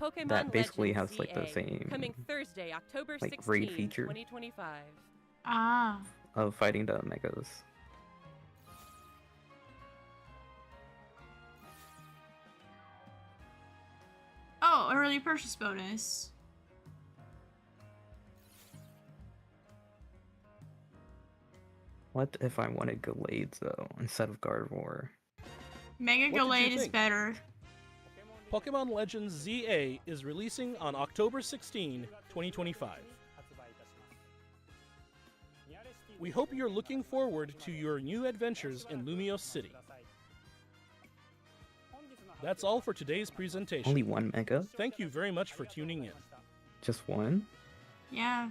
Pokemon that basically Legends has like the CA, same coming Thursday, October like 16, raid feature. 2025. Ah. of fighting the megas. Oh, early purchase bonus. What if I wanted Gallades though instead of Gardevoir? Mega What did you Gallade is think? better. Pokemon Legends ZA is releasing on October 16, 2025. We hope you're looking forward to your new adventures in Lumiose City. That's all for today's presentation. Only one mega? Thank you very much for tuning in. Just one? Yeah.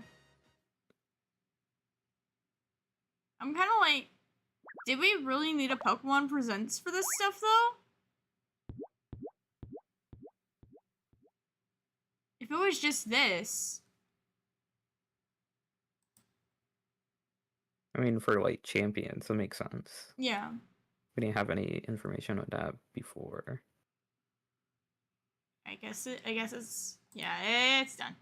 I'm kind of like, did we really need a Pokemon Presents for this stuff, though? If it was just this. I mean, for like champions, it makes sense. Yeah. We didn't have any information on that before. I guess it's, yeah, it's done.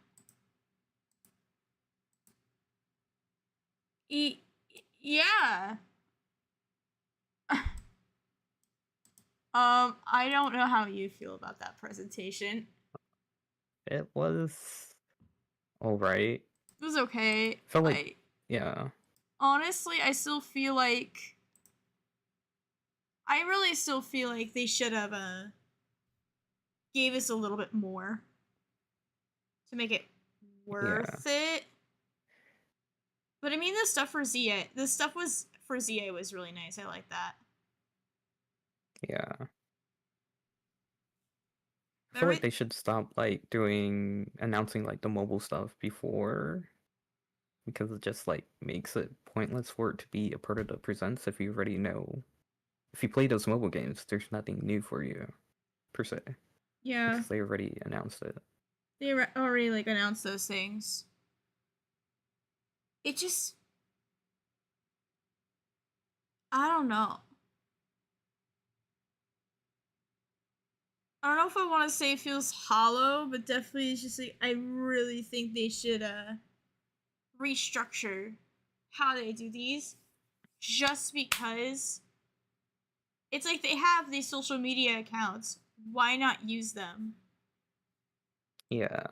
Yeah. I don't know how you feel about that presentation. It was alright. It was okay. Felt like, yeah. Honestly, I really still feel like they should have gave us a little bit more to make it worth it. But I mean, the stuff for ZA was really nice. I like that. Yeah. I feel like they should stop like announcing like the mobile stuff before, because it just like makes it pointless for it to be a part of the presents if you already know. If you play those mobile games, there's nothing new for you, per se. Yeah. Because they already announced it. They already like announced those things. It just, I don't know. I don't know if I want to say it feels hollow, but definitely it's just like, I really think they should restructure how they do these, just because it's like they have these social media accounts. Why not use them? Yeah.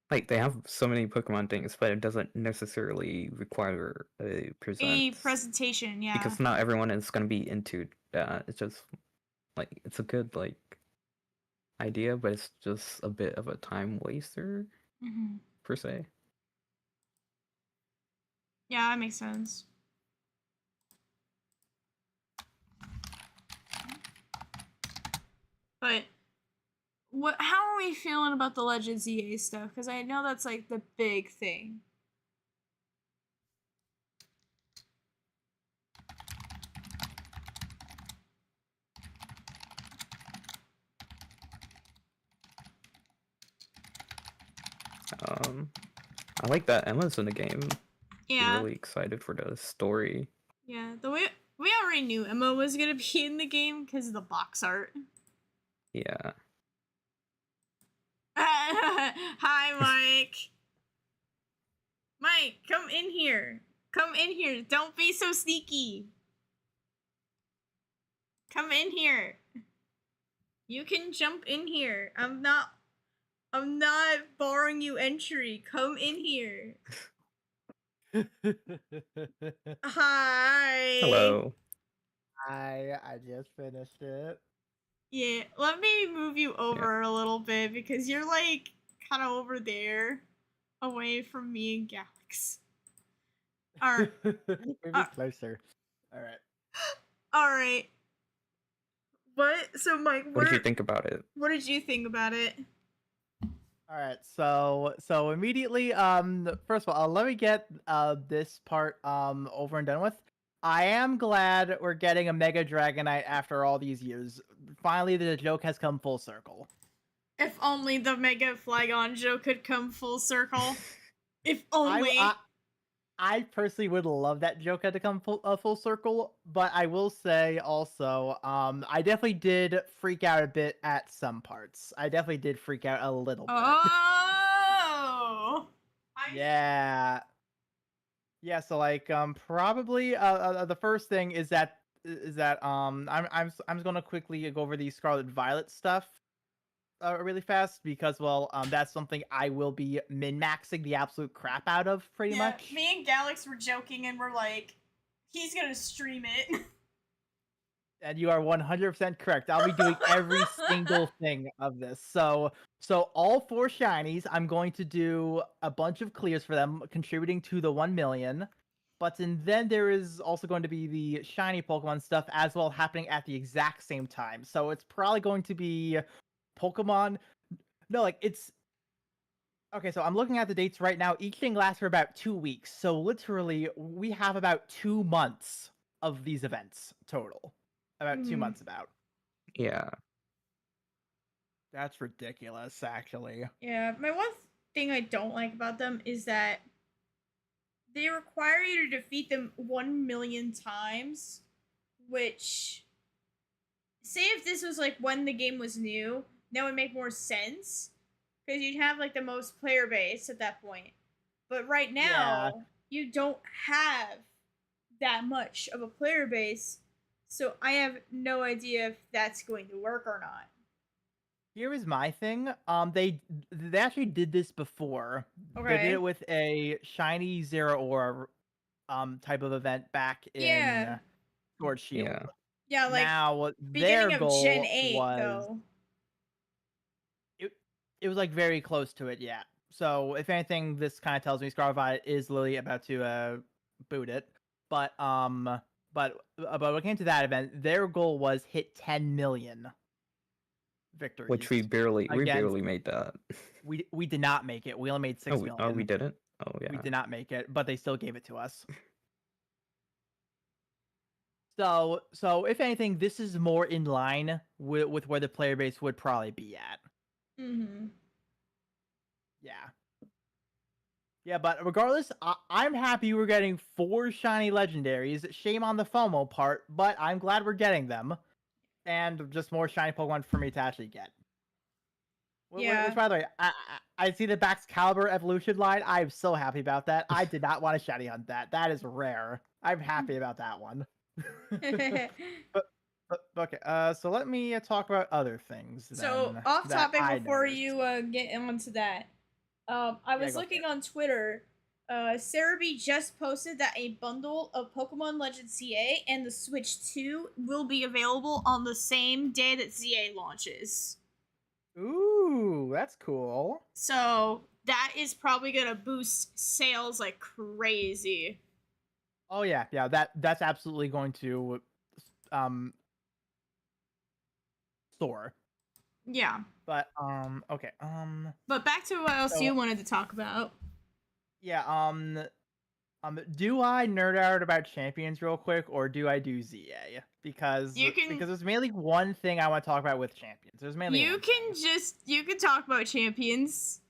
Like, they have so many Pokemon things, but it doesn't necessarily require a presentation, yeah. Because not everyone is going to be into that. It's just, like, it's a good, like, idea, but it's just a bit of a time waster, per se. Yeah, that makes sense. But how are we feeling about the Legends EA stuff? Because I know that's like the big thing. I like that Emma's in the game. Yeah. I'm really excited for the story. Yeah, we already knew Emma was gonna be in the game because of the box art. Yeah. Hi, Mike. Mike, come in here. Come in here. Don't be so sneaky. Come in here. You can jump in here. I'm not barring you entry. Come in here. Hi. Hello. I just finished it. Yeah, let me move you over a little bit because you're like kind of over there, away from me and Galax. Alright. Maybe closer. Alright. Alright. What? So Mike, what did you think about it? What did you think about it? Alright, so immediately, first of all, let me get this part over and done with. I am glad we're getting a Mega Dragonite after all these years. Finally, the joke has come full circle. If only the Mega Flygon joke could come full circle. If only. I personally would love that joke had to come full circle, but I will say also, I definitely did freak out a bit at some parts. I definitely did freak out a little bit. Oh! Yeah. Yeah, so like probably the first thing is that I'm just gonna quickly go over the Scarlet Violet stuff really fast because that's something I will be min-maxing the absolute crap out of pretty much. Me and Galax were joking and we're like, he's gonna stream it. And you are 100% correct. I'll be doing every single thing of this. So all 4 shinies, I'm going to do a bunch of clears for them, contributing to the 1 million. Then there is also going to be the shiny Pokemon stuff as well happening at the exact same time. So it's probably going to be Pokemon. No, like it's okay. So I'm looking at the dates right now. Each thing lasts for about 2 weeks. So literally, we have about 2 months of these events total. About 2 months about. Yeah. That's ridiculous, actually. Yeah, my one thing I don't like about them is that they require you to defeat them 1 million times, which, say if this was like when the game was new, that would make more sense, because you'd have like the most player base at that point. But right now, you don't have that much of a player base, so I have no idea if that's going to work or not. Here is my thing. They actually did this before. Okay. They did it with a shiny Zeraora type of event back in Sword Shield. Yeah, like now beginning their of goal Gen 8 was though. it was like very close to it, yeah. So if anything, this kind of tells me Scarlet Violet is literally about to boot it. But when it came to that event, their goal was hit 10 million victories. Which we barely made that. We did not make it. We only made 6 million. Oh, we didn't? Oh, yeah. We did not make it, but they still gave it to us. So if anything, this is more in line with where the player base would probably be at. Mm-hmm. Yeah. Yeah, but regardless, I'm happy we're getting 4 shiny legendaries. Shame on the FOMO part, but I'm glad we're getting them. And just more shiny Pokemon for me to actually get. Yeah. Which, by the way, I see the Baxcalibur evolution line. I'm so happy about that. I did not want to shiny hunt that. That is rare. I'm happy about that one. but okay, so let me talk about other things. So off topic before you get onto that, I was looking on Twitter. Cerebi just posted that a bundle of Pokemon Legends CA and the Switch 2 will be available on the same day that ZA launches. Ooh, that's cool. So that is probably gonna boost sales like crazy. Oh yeah, that's absolutely going to soar. Yeah. But okay. But back to what else you wanted to talk about. Yeah, do I nerd out about champions real quick, or do I do ZA? Because there's mainly one thing I want to talk about with champions. There's mainly you can talk about champions.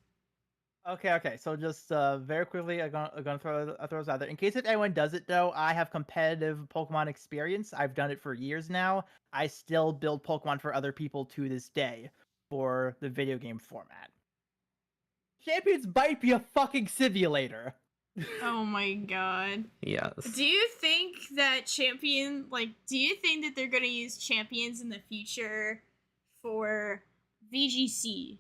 Okay. So just very quickly, I'm gonna throw this out there. In case if anyone does it though, I have competitive Pokemon experience. I've done it for years now. I still build Pokemon for other people to this day for the video game format. Champions might be a fucking simulator. Oh my god. Yes. Do you think that do you think that they're gonna use champions in the future for VGC?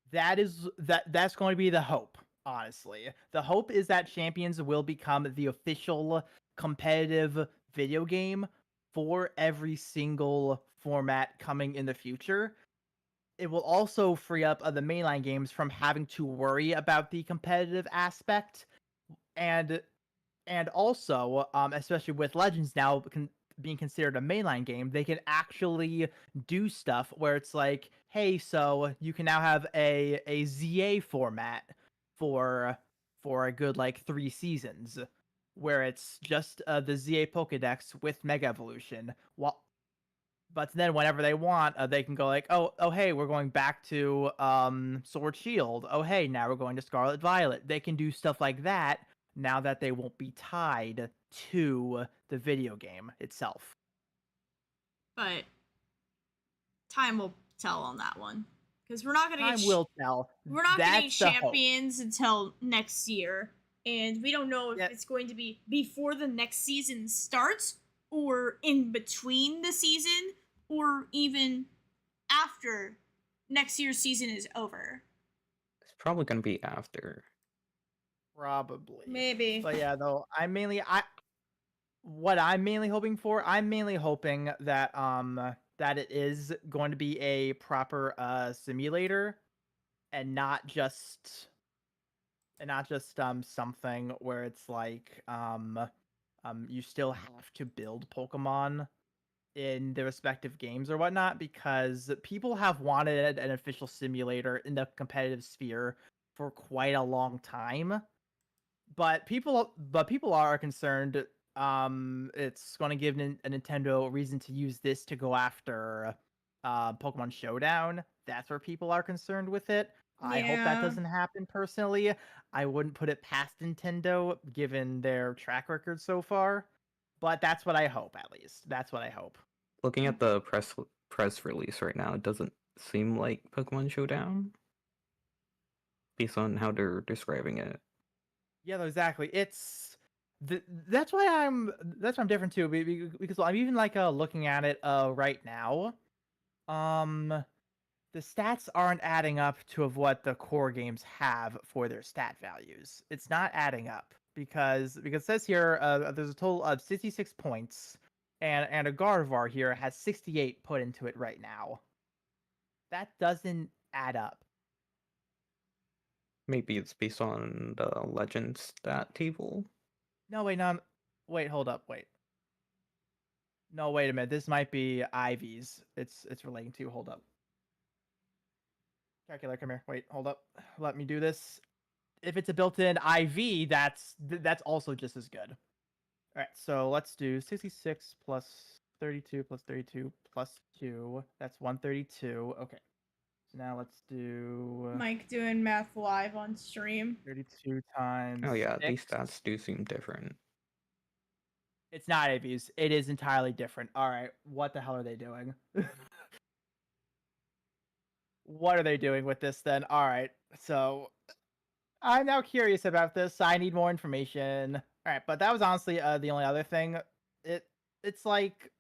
That's going to be the hope, honestly. The hope is that champions will become the official competitive video game for every single format coming in the future. It will also free up the mainline games from having to worry about the competitive aspect, and also, especially with Legends now being considered a mainline game, they can actually do stuff where it's like, hey, so you can now have a ZA format for a good like 3 seasons, where it's just the ZA Pokedex with Mega Evolution. But then whenever they want, they can go like, oh, hey, we're going back to Sword Shield. Oh, hey, now we're going to Scarlet Violet. They can do stuff like that now that they won't be tied to the video game itself. But time will tell on that one, because we're not going to get will tell. We're not getting champions until next year, and we don't know if it's going to be before the next season starts, or in between the season, or even after next year's season is over. It's probably gonna be after. Probably. Maybe. But yeah, though, what I'm mainly hoping for, I'm mainly hoping that that it is going to be a proper simulator and not just something where it's like you still have to build Pokemon in the respective games or whatnot, because people have wanted an official simulator in the competitive sphere for quite a long time. But people are concerned it's going to give a Nintendo a reason to use this to go after Pokemon Showdown. That's where people are concerned with it. I hope that doesn't happen personally. I wouldn't put it past Nintendo given their track record so far. But that's what I hope, at least. That's what I hope. Looking at the press release right now, it doesn't seem like Pokemon Showdown, based on how they're describing it. Yeah, exactly. That's why I'm different too, because I'm even like looking at it right now. The stats aren't adding up to of what the core games have for their stat values. It's not adding up because it says here there's a total of 66 points, and a Gardevoir here has 68 put into it right now. That doesn't add up. Maybe it's based on the legend stat table. No, wait, hold up, wait. No, wait a minute. This might be Ivy's. It's relating to. Hold up. Calculator, come here. Wait, hold up. Let me do this. If it's a built-in IV, that's also just as good. All right, so let's do 66 plus 32 plus 32 plus 2. That's 132. Okay. So now let's do Mike doing math live on stream. 32 times. Oh yeah, 6. these stats do seem different. It's not AVs. It is entirely different. All right, what the hell are they doing? What are they doing with this then? All right, so I'm now curious about this. I need more information. All right, but that was honestly the only other thing. It's like,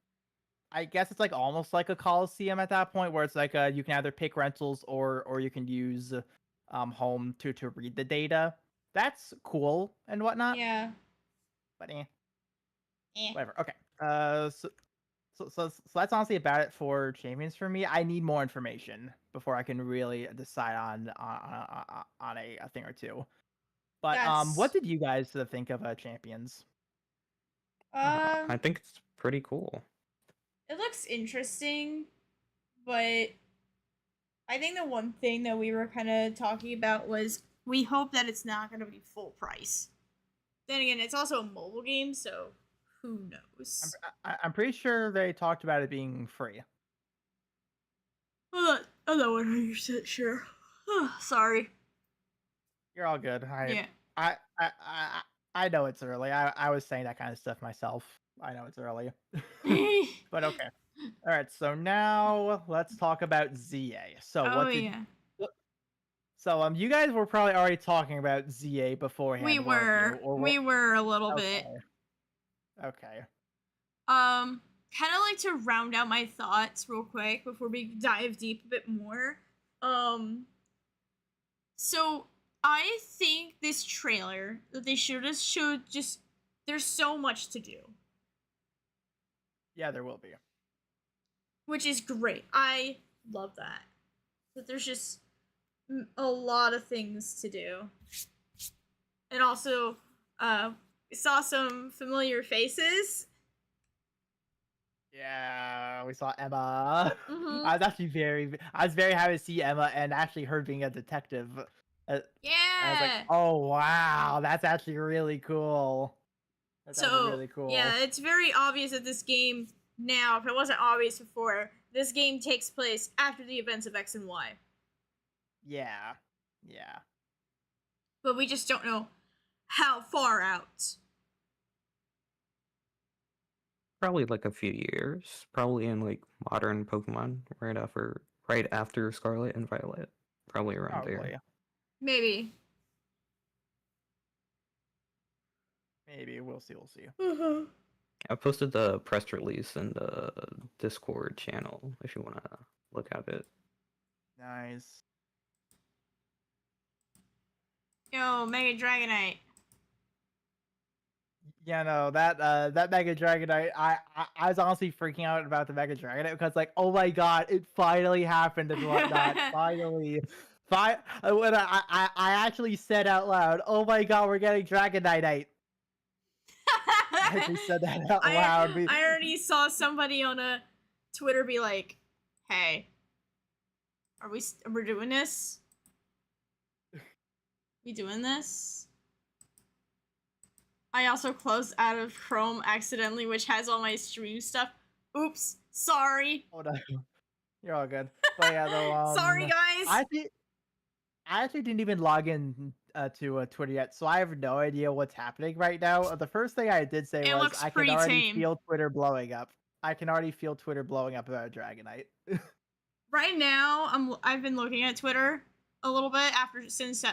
I guess it's like almost like a Coliseum at that point, where it's like you can either pick rentals or you can use home to read the data. That's cool and whatnot. Yeah. But whatever. Okay. So that's honestly about it for champions for me. I need more information before I can really decide on a thing or two. But what did you guys think of champions? I think it's pretty cool. It looks interesting, but I think the one thing that we were kind of talking about was we hope that it's not going to be full price. Then again, it's also a mobile game, so who knows? I'm pretty sure they talked about it being free. I'm not 100% sure. Sorry. You're all good. I know it's early. I was saying that kind of stuff myself. I know it's early. But okay. All right, so now let's talk about ZA. So So you guys were probably already talking about ZA beforehand. We were a little bit. Okay. Kind of like to round out my thoughts real quick before we dive deep a bit more. So I think this trailer that they showed us showed just there's so much to do. Yeah, there will be. Which is great. I love that. But there's just a lot of things to do. And also, we saw some familiar faces. Yeah, we saw Emma. I was very happy to see Emma and actually her being a detective. Yeah. I was like, oh wow, that's actually really cool. That's really cool. Yeah, it's very obvious that this game now, if it wasn't obvious before, this game takes place after the events of X and Y. Yeah. But we just don't know how far out. Probably like a few years. Probably in like modern Pokemon, right after Scarlet and Violet. Probably around there. Maybe. Maybe we'll see. We'll see. I posted the press release in the Discord channel if you want to look at it. Nice. Yo, Mega Dragonite. Yeah, no, that Mega Dragonite, I was honestly freaking out about the Mega Dragonite because like, oh my god, it finally happened and whatnot. Finally. When I actually said out loud, oh my god, we're getting Dragonite. I actually said that out loud. I already saw somebody on a Twitter be like, "Hey, we're doing this? We doing this?" I also closed out of Chrome accidentally, which has all my stream stuff. Oops, sorry. Oh no, you're all good. But yeah, though. Sorry, guys. I actually didn't even log in to Twitter yet, so I have no idea what's happening right now. The first thing I did say was I can already feel Twitter blowing up. I can already feel Twitter blowing up about Dragonite. Right now, I've been looking at Twitter a little bit since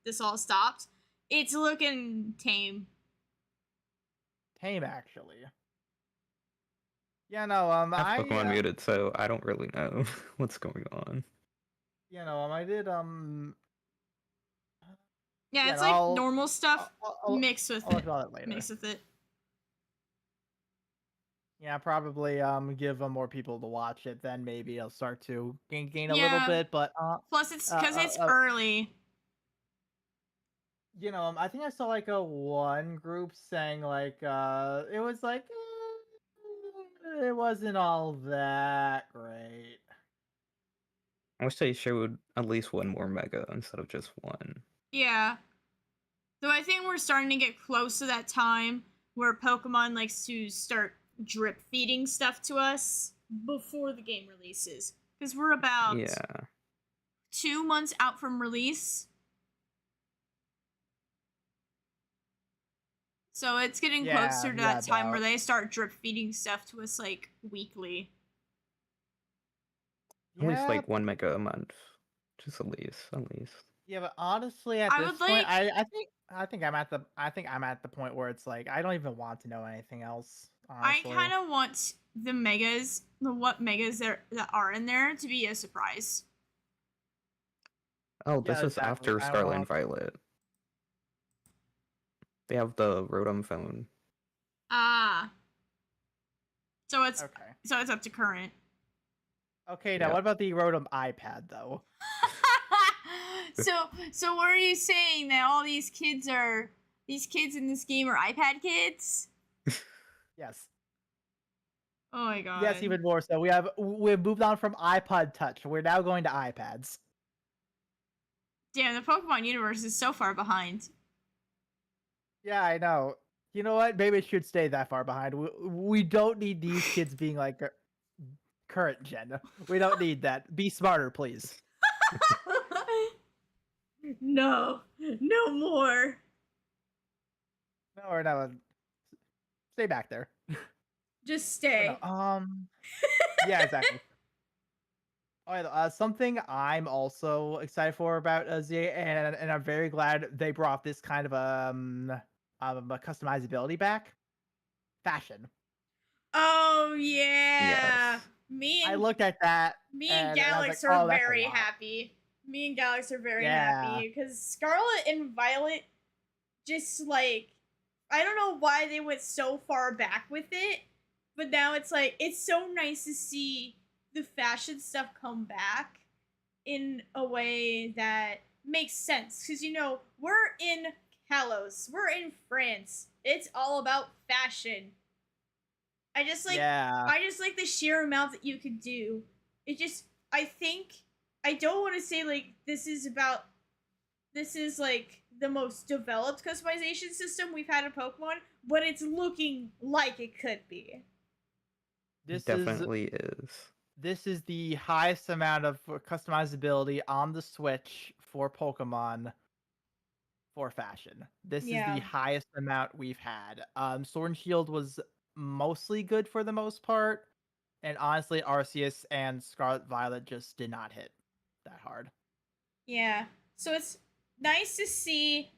this all stopped. It's looking tame. Tame, actually. Yeah, no. I have Pokemon muted, so I don't really know what's going on. You know, I did Yeah, it's like normal stuff mixed with it. Mixed with it. Yeah, probably give more people to watch it, then maybe it'll start to gain a little bit. But plus, it's because it's early. You know, I think I saw like a one group saying like it was like it wasn't all that great. I wish they showed at least one more Mega instead of just one. Yeah. Though I think we're starting to get close to that time where Pokemon likes to start drip feeding stuff to us before the game releases. Because we're about 2 months out from release. So it's getting closer to that time where they start drip feeding stuff to us like weekly. At least like one Mega a month. Just at least. Yeah, but honestly at this point I think I'm at the point where it's like I don't even want to know anything else. Honestly. I kind of want the megas, what megas that are in there to be a surprise. Oh, this is after Scarlet and Violet. They have the Rotom phone. Ah. So it's up to current. Okay, now what about the Rotom iPad though? So what are you saying that all these kids in this game are iPad kids? Yes. Oh my god. Yes, even more so. We've moved on from iPod Touch. We're now going to iPads. Damn, the Pokemon universe is so far behind. Yeah, I know. You know what? Maybe it should stay that far behind. We don't need these kids being like current gen. We don't need that. Be smarter, please. No more. No, or no. Stay back there. Just stay. No, yeah, exactly. Alright, something I'm also excited for about ZA, and I'm very glad they brought this kind of a customizability back. Fashion. Oh yeah. Yes. I looked at that. Me and Galax are very happy. Me and Galax are very happy because Scarlet and Violet just like I don't know why they went so far back with it, but now it's like it's so nice to see the fashion stuff come back in a way that makes sense because you know we're in Kalos, we're in France. It's all about fashion. I just like the sheer amount that you could do. I don't want to say like this is like the most developed customization system we've had in Pokemon, but it's looking like it could be. This definitely is. This is the highest amount of customizability on the Switch for Pokemon for fashion. This is the highest amount we've had. Sword and Shield was mostly good for the most part, and honestly, Arceus and Scarlet Violet just did not hit that hard. Yeah, so it's nice to see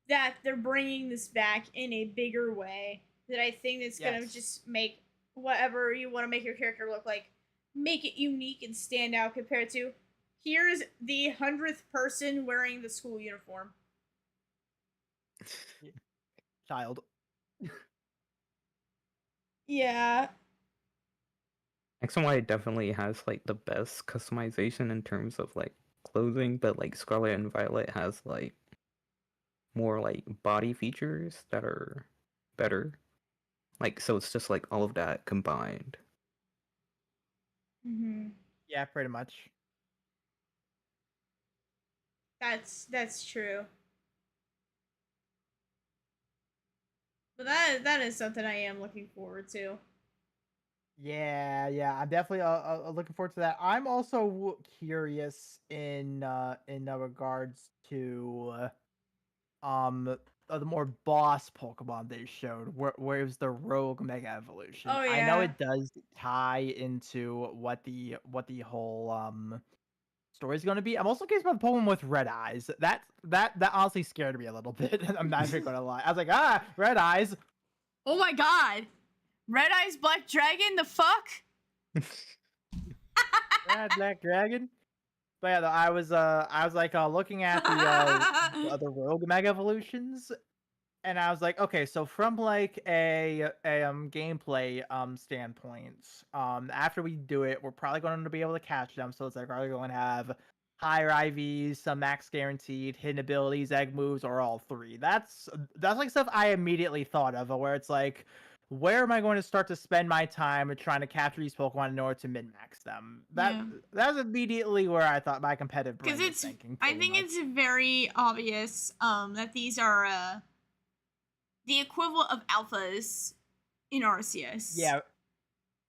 that they're bringing this back in a bigger way. That I think that's gonna Yes. just make whatever you want to make your character look like, make it unique and stand out compared to here's the 100th person wearing the school uniform. Child. Yeah. X and Y definitely has like the best customization in terms of like clothing, but like Scarlet and Violet has like more like body features that are better. Like so it's just like all of that combined. Mm-hmm. Yeah, pretty much. That's true. But that is something I am looking forward to. Yeah, I'm definitely looking forward to that. I'm also curious in regards to the more boss Pokemon they showed. Where's the Rogue Mega Evolution? Oh I know yeah. it does tie into what the whole story's going to be. I'm also curious about the Pokemon with red eyes. That honestly scared me a little bit. I'm not even gonna lie. I was like, red eyes. Oh my god. Red Eyes Black Dragon, the fuck? Red Black Dragon. But yeah, though, I was like looking at the Rogue Mega Evolutions, and I was like, okay, so from like a gameplay standpoint, after we do it, we're probably going to be able to catch them. So it's like, are we going to have higher IVs, some max guaranteed, hidden abilities, egg moves, or all three? That's like stuff I immediately thought of, where it's like, where am I going to start to spend my time trying to capture these Pokemon in order to min-max them? That was immediately where I thought my competitive brain was thinking. I think it's very obvious that these are the equivalent of alphas in Arceus.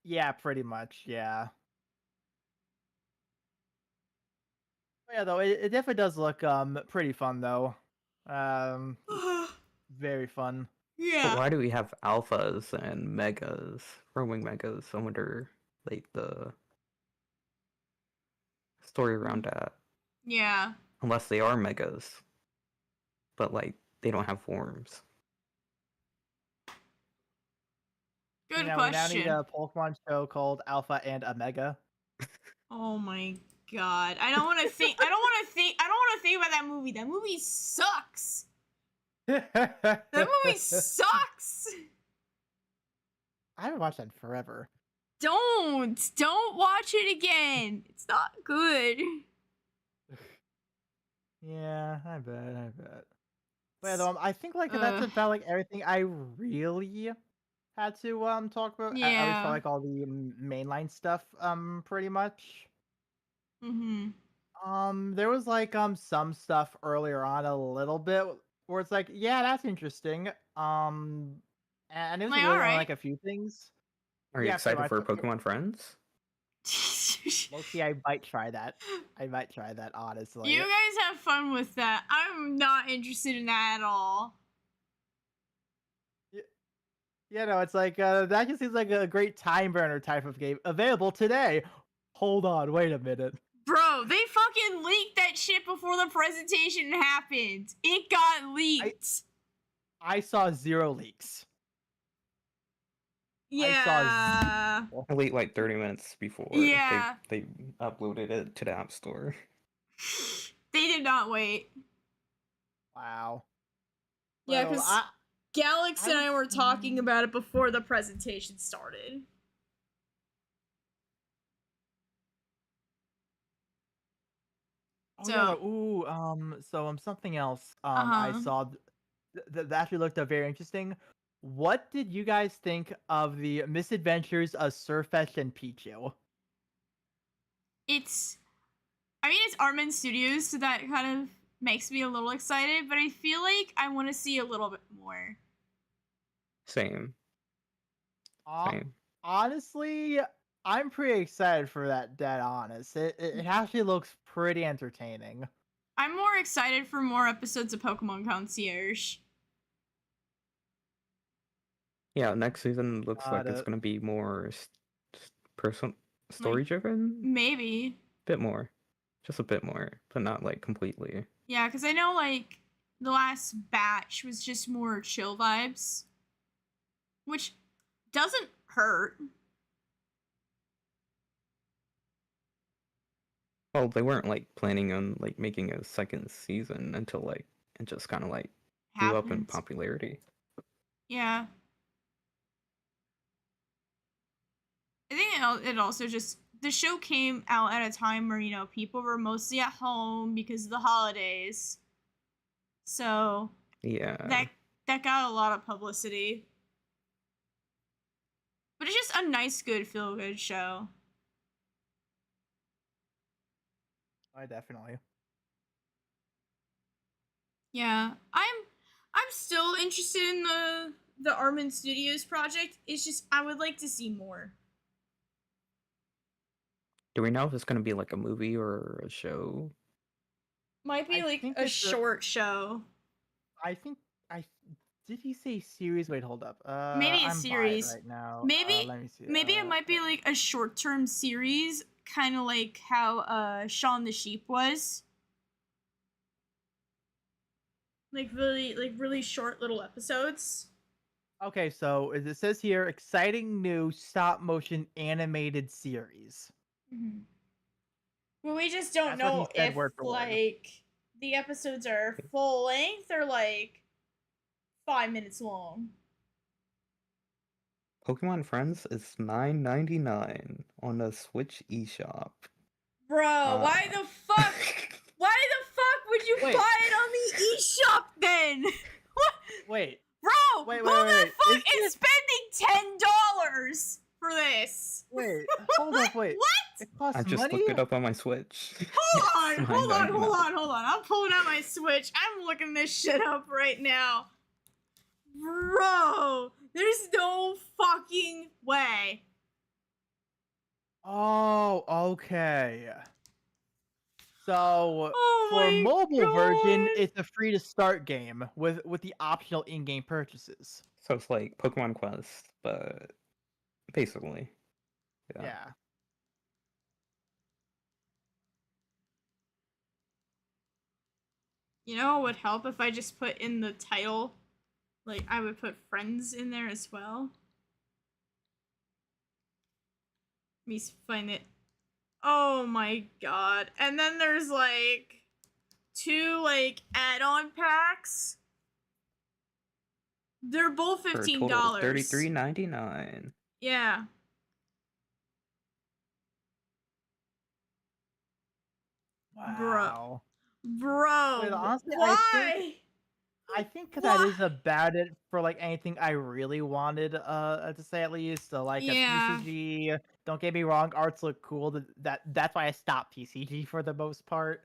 Yeah, pretty much, yeah. But yeah, though, it definitely does look pretty fun, though. Very fun. But why do we have alphas and megas, roaming megas? I wonder, like, the story around that. Yeah. Unless they are megas, but like they don't have forms. Good question. We now need a Pokemon show called Alpha and Omega. Oh my god! I don't want to think. I don't want to think. I don't want to think about that movie. That movie sucks. That movie sucks. I haven't watched that in forever. Don't watch it again. It's not good. Yeah, I bet. But yeah, though, I think like that's about like everything I really had to talk about. Yeah. At least for like all the mainline stuff, pretty much. There was like some stuff earlier on a little bit where it's like, yeah, that's interesting. And it was Like, really alright. like a few things. Are you excited for Pokemon Friends? Mostly, I might try that. Honestly. You guys have fun with that. I'm not interested in that at all. Yeah, no, it's like that just seems like a great time burner type of game. Available today. Hold on, wait a minute. Bro, they fucking leaked that shit before the presentation happened. It got leaked. I saw 0 leaks. Yeah. I leaked like 30 minutes before they uploaded it to the App Store. They did not wait. Wow. Yeah, because Galax and I were talking about it before the presentation started. Something else I saw that actually looked very interesting. What did you guys think of the misadventures of Surfetch and Pichu? It's Artman Studios, so that kind of makes me a little excited, but I feel like I want to see a little bit more. Same. Honestly, I'm pretty excited for that, dead honest. It actually looks pretty entertaining. I'm more excited for more episodes of Pokemon Concierge. Yeah, next season looks like it's going to be more story driven. Maybe. Bit more. Just a bit more, but not like completely. Yeah, because I know like the last batch was just more chill vibes, which doesn't hurt. Well, they weren't like planning on like making a second season until like it just kind of like blew up in Happened. popularity. Yeah. I think it also just, the show came out at a time where, you know, people were mostly at home because of the holidays. So Yeah. that got a lot of publicity. But it's just a nice, good, feel-good show. I definitely. Yeah, I'm still interested in the Armin Studios project. It's just I would like to see more. Do we know if it's gonna be like a movie or a show? Might be like a short show. I think did he say series? Wait, hold up. Maybe a I'm series right now. Maybe Let me see. maybe it might be like a short-term series, kind of like how Shaun the Sheep was. Like really short little episodes. Okay, so as it says here, exciting new stop motion animated series. Mm-hmm. Well, we just don't know if like the episodes are full length or like 5 minutes long. Pokemon Friends is $9.99 on the Switch eShop. Bro, why the fuck? Why the fuck would you buy it on the eShop then? What? Wait. Bro, wait, who the fuck is spending $10 for this? Wait, hold up, wait. What? It costs I just money? looked it up on my Switch. Hold on. $9.99. I'm pulling out my Switch. I'm looking this shit up right now. Bro, there's no fucking way. Oh, okay. So for mobile version, it's a free to start game with the optional in-game purchases. So it's like Pokemon Quest, but basically. Yeah. You know what would help if I just put in the title, like I would put friends in there as well. Let me find it. Oh my god. And then there's like 2 like add-on packs. They're both $15. For a total of $33.99. Yeah. Wow. Bro. Wait, honestly, why? I think that is about it for like anything I really wanted to say at least. So like a PCG. Don't get me wrong, arts look cool. That's why I stopped PCG for the most part.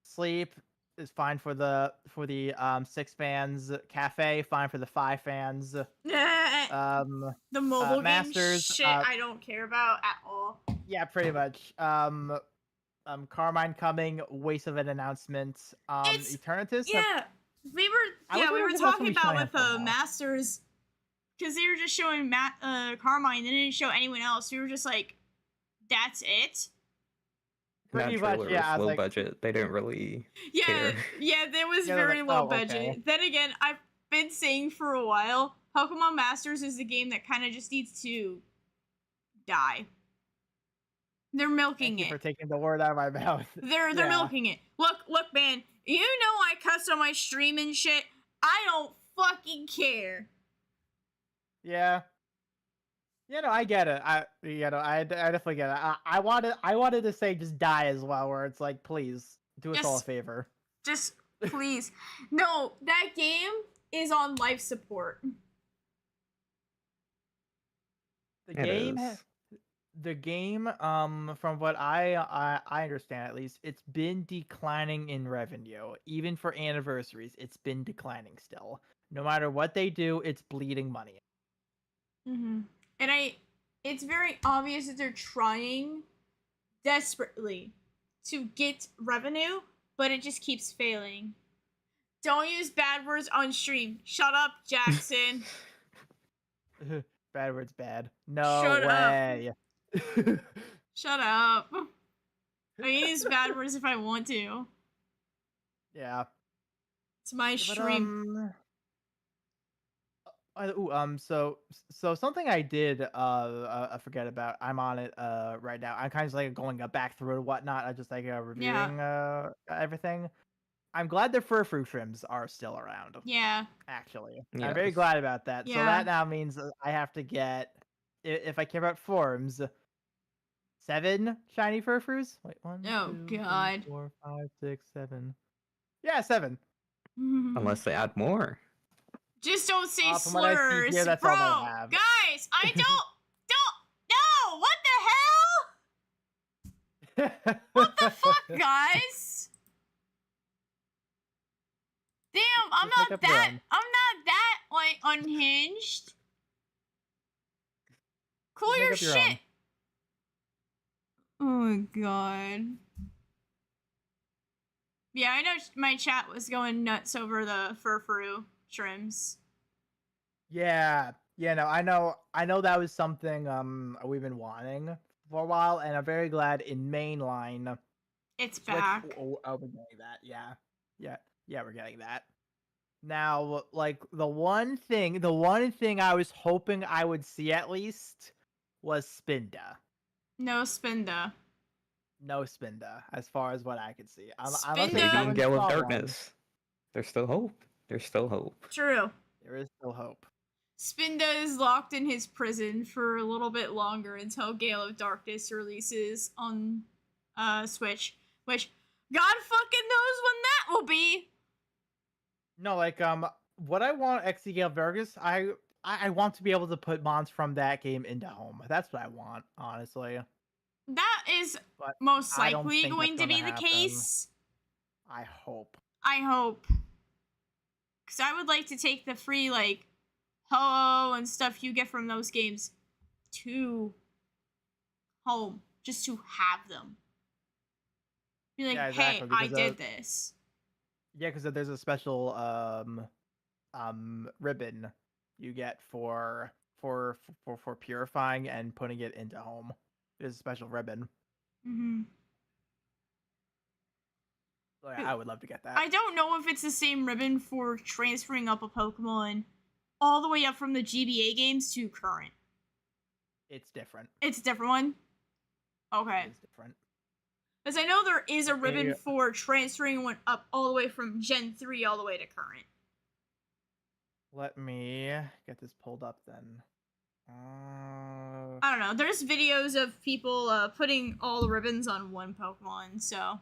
Sleep is fine for the 6 fans. Cafe fine for the 5 fans. The mobile Masters, game shit I don't care about at all. Yeah, pretty much. Carmine coming, waste of an announcement. Eternatus. Yeah, we were talking about with Masters, because they were just showing Carmine. They didn't show anyone else. We were just like, that's it. Pretty much, yeah. Low budget. They didn't really. Care. Yeah. There was very low budget. Okay. Then again, I've been saying for a while, Pokemon Masters is the game that kind of just needs to die. They're milking Thank you it. for taking the word out of my mouth. They're milking it. Look, man. You know I cuss on my stream and shit. I don't fucking care. Yeah. You know, I get it. I definitely get it. I wanted to say just die as well, where it's like, please do us all a favor. Just please. No, that game is on life support. The game, from what I understand at least, it's been declining in revenue. Even for anniversaries, it's been declining still. No matter what they do, it's bleeding money. Mm-hmm. And it's very obvious that they're trying desperately to get revenue, but it just keeps failing. Don't use bad words on stream. Shut up, Jackson. Bad words bad. No Shut way. Shut up. I use bad words if I want to. Yeah. It's my But, stream. so something I did I forget about. I'm on it right now. I'm kind of like going back through and whatnot. I just like reviewing everything. I'm glad the fur trims are still around. Yeah. Actually, Yes. I'm very glad about that. So Yeah. that now means I have to get, if I care about forms, 7 shiny furfroos. Wait, 1, Oh, 2, 3, God. 4, 5, 6, 7. Yeah, 7. Unless they add more. Just don't say From what I see slurs, here, that's bro. all they have. Guys, I don't no. What the hell? What the fuck, guys? Damn, I'm not that like unhinged. Cool your shit. Oh my god. Yeah, I know my chat was going nuts over the furfuru trims. Yeah, no, I know that was something we've been wanting for a while, and I'm very glad in mainline it's Switch, back. we're getting that. Yeah, we're getting that. Now, like the one thing I was hoping I would see at least was Spinda. No Spinda. No Spinda, as far as what I could see. Maybe in Gale of Darkness. There's still hope. There's still hope. True. There is still hope. Spinda is locked in his prison for a little bit longer until Gale of Darkness releases on Switch, which God fucking knows when that will be. No, like what I want XE Gale of Darkness, I want to be able to put mons from that game into home. That's what I want, honestly. That is But most I don't likely think going that's to be gonna the happen. case. I hope. Because I would like to take the free, like, ho and stuff you get from those games to home. Just to have them. Be like, Yeah, exactly, hey, I because, did this. Yeah, because there's a special ribbon you get for purifying and putting it into home. There's a special ribbon. Mm-hmm. So yeah, I would love to get that. I don't know if it's the same ribbon for transferring up a Pokemon all the way up from the GBA games to current. It's different. It's a different one? Okay. It's different. Because I know there is a ribbon for transferring one up all the way from Gen 3 all the way to current. Let me get this pulled up then. I don't know. There's videos of people putting all the ribbons on one Pokemon, so...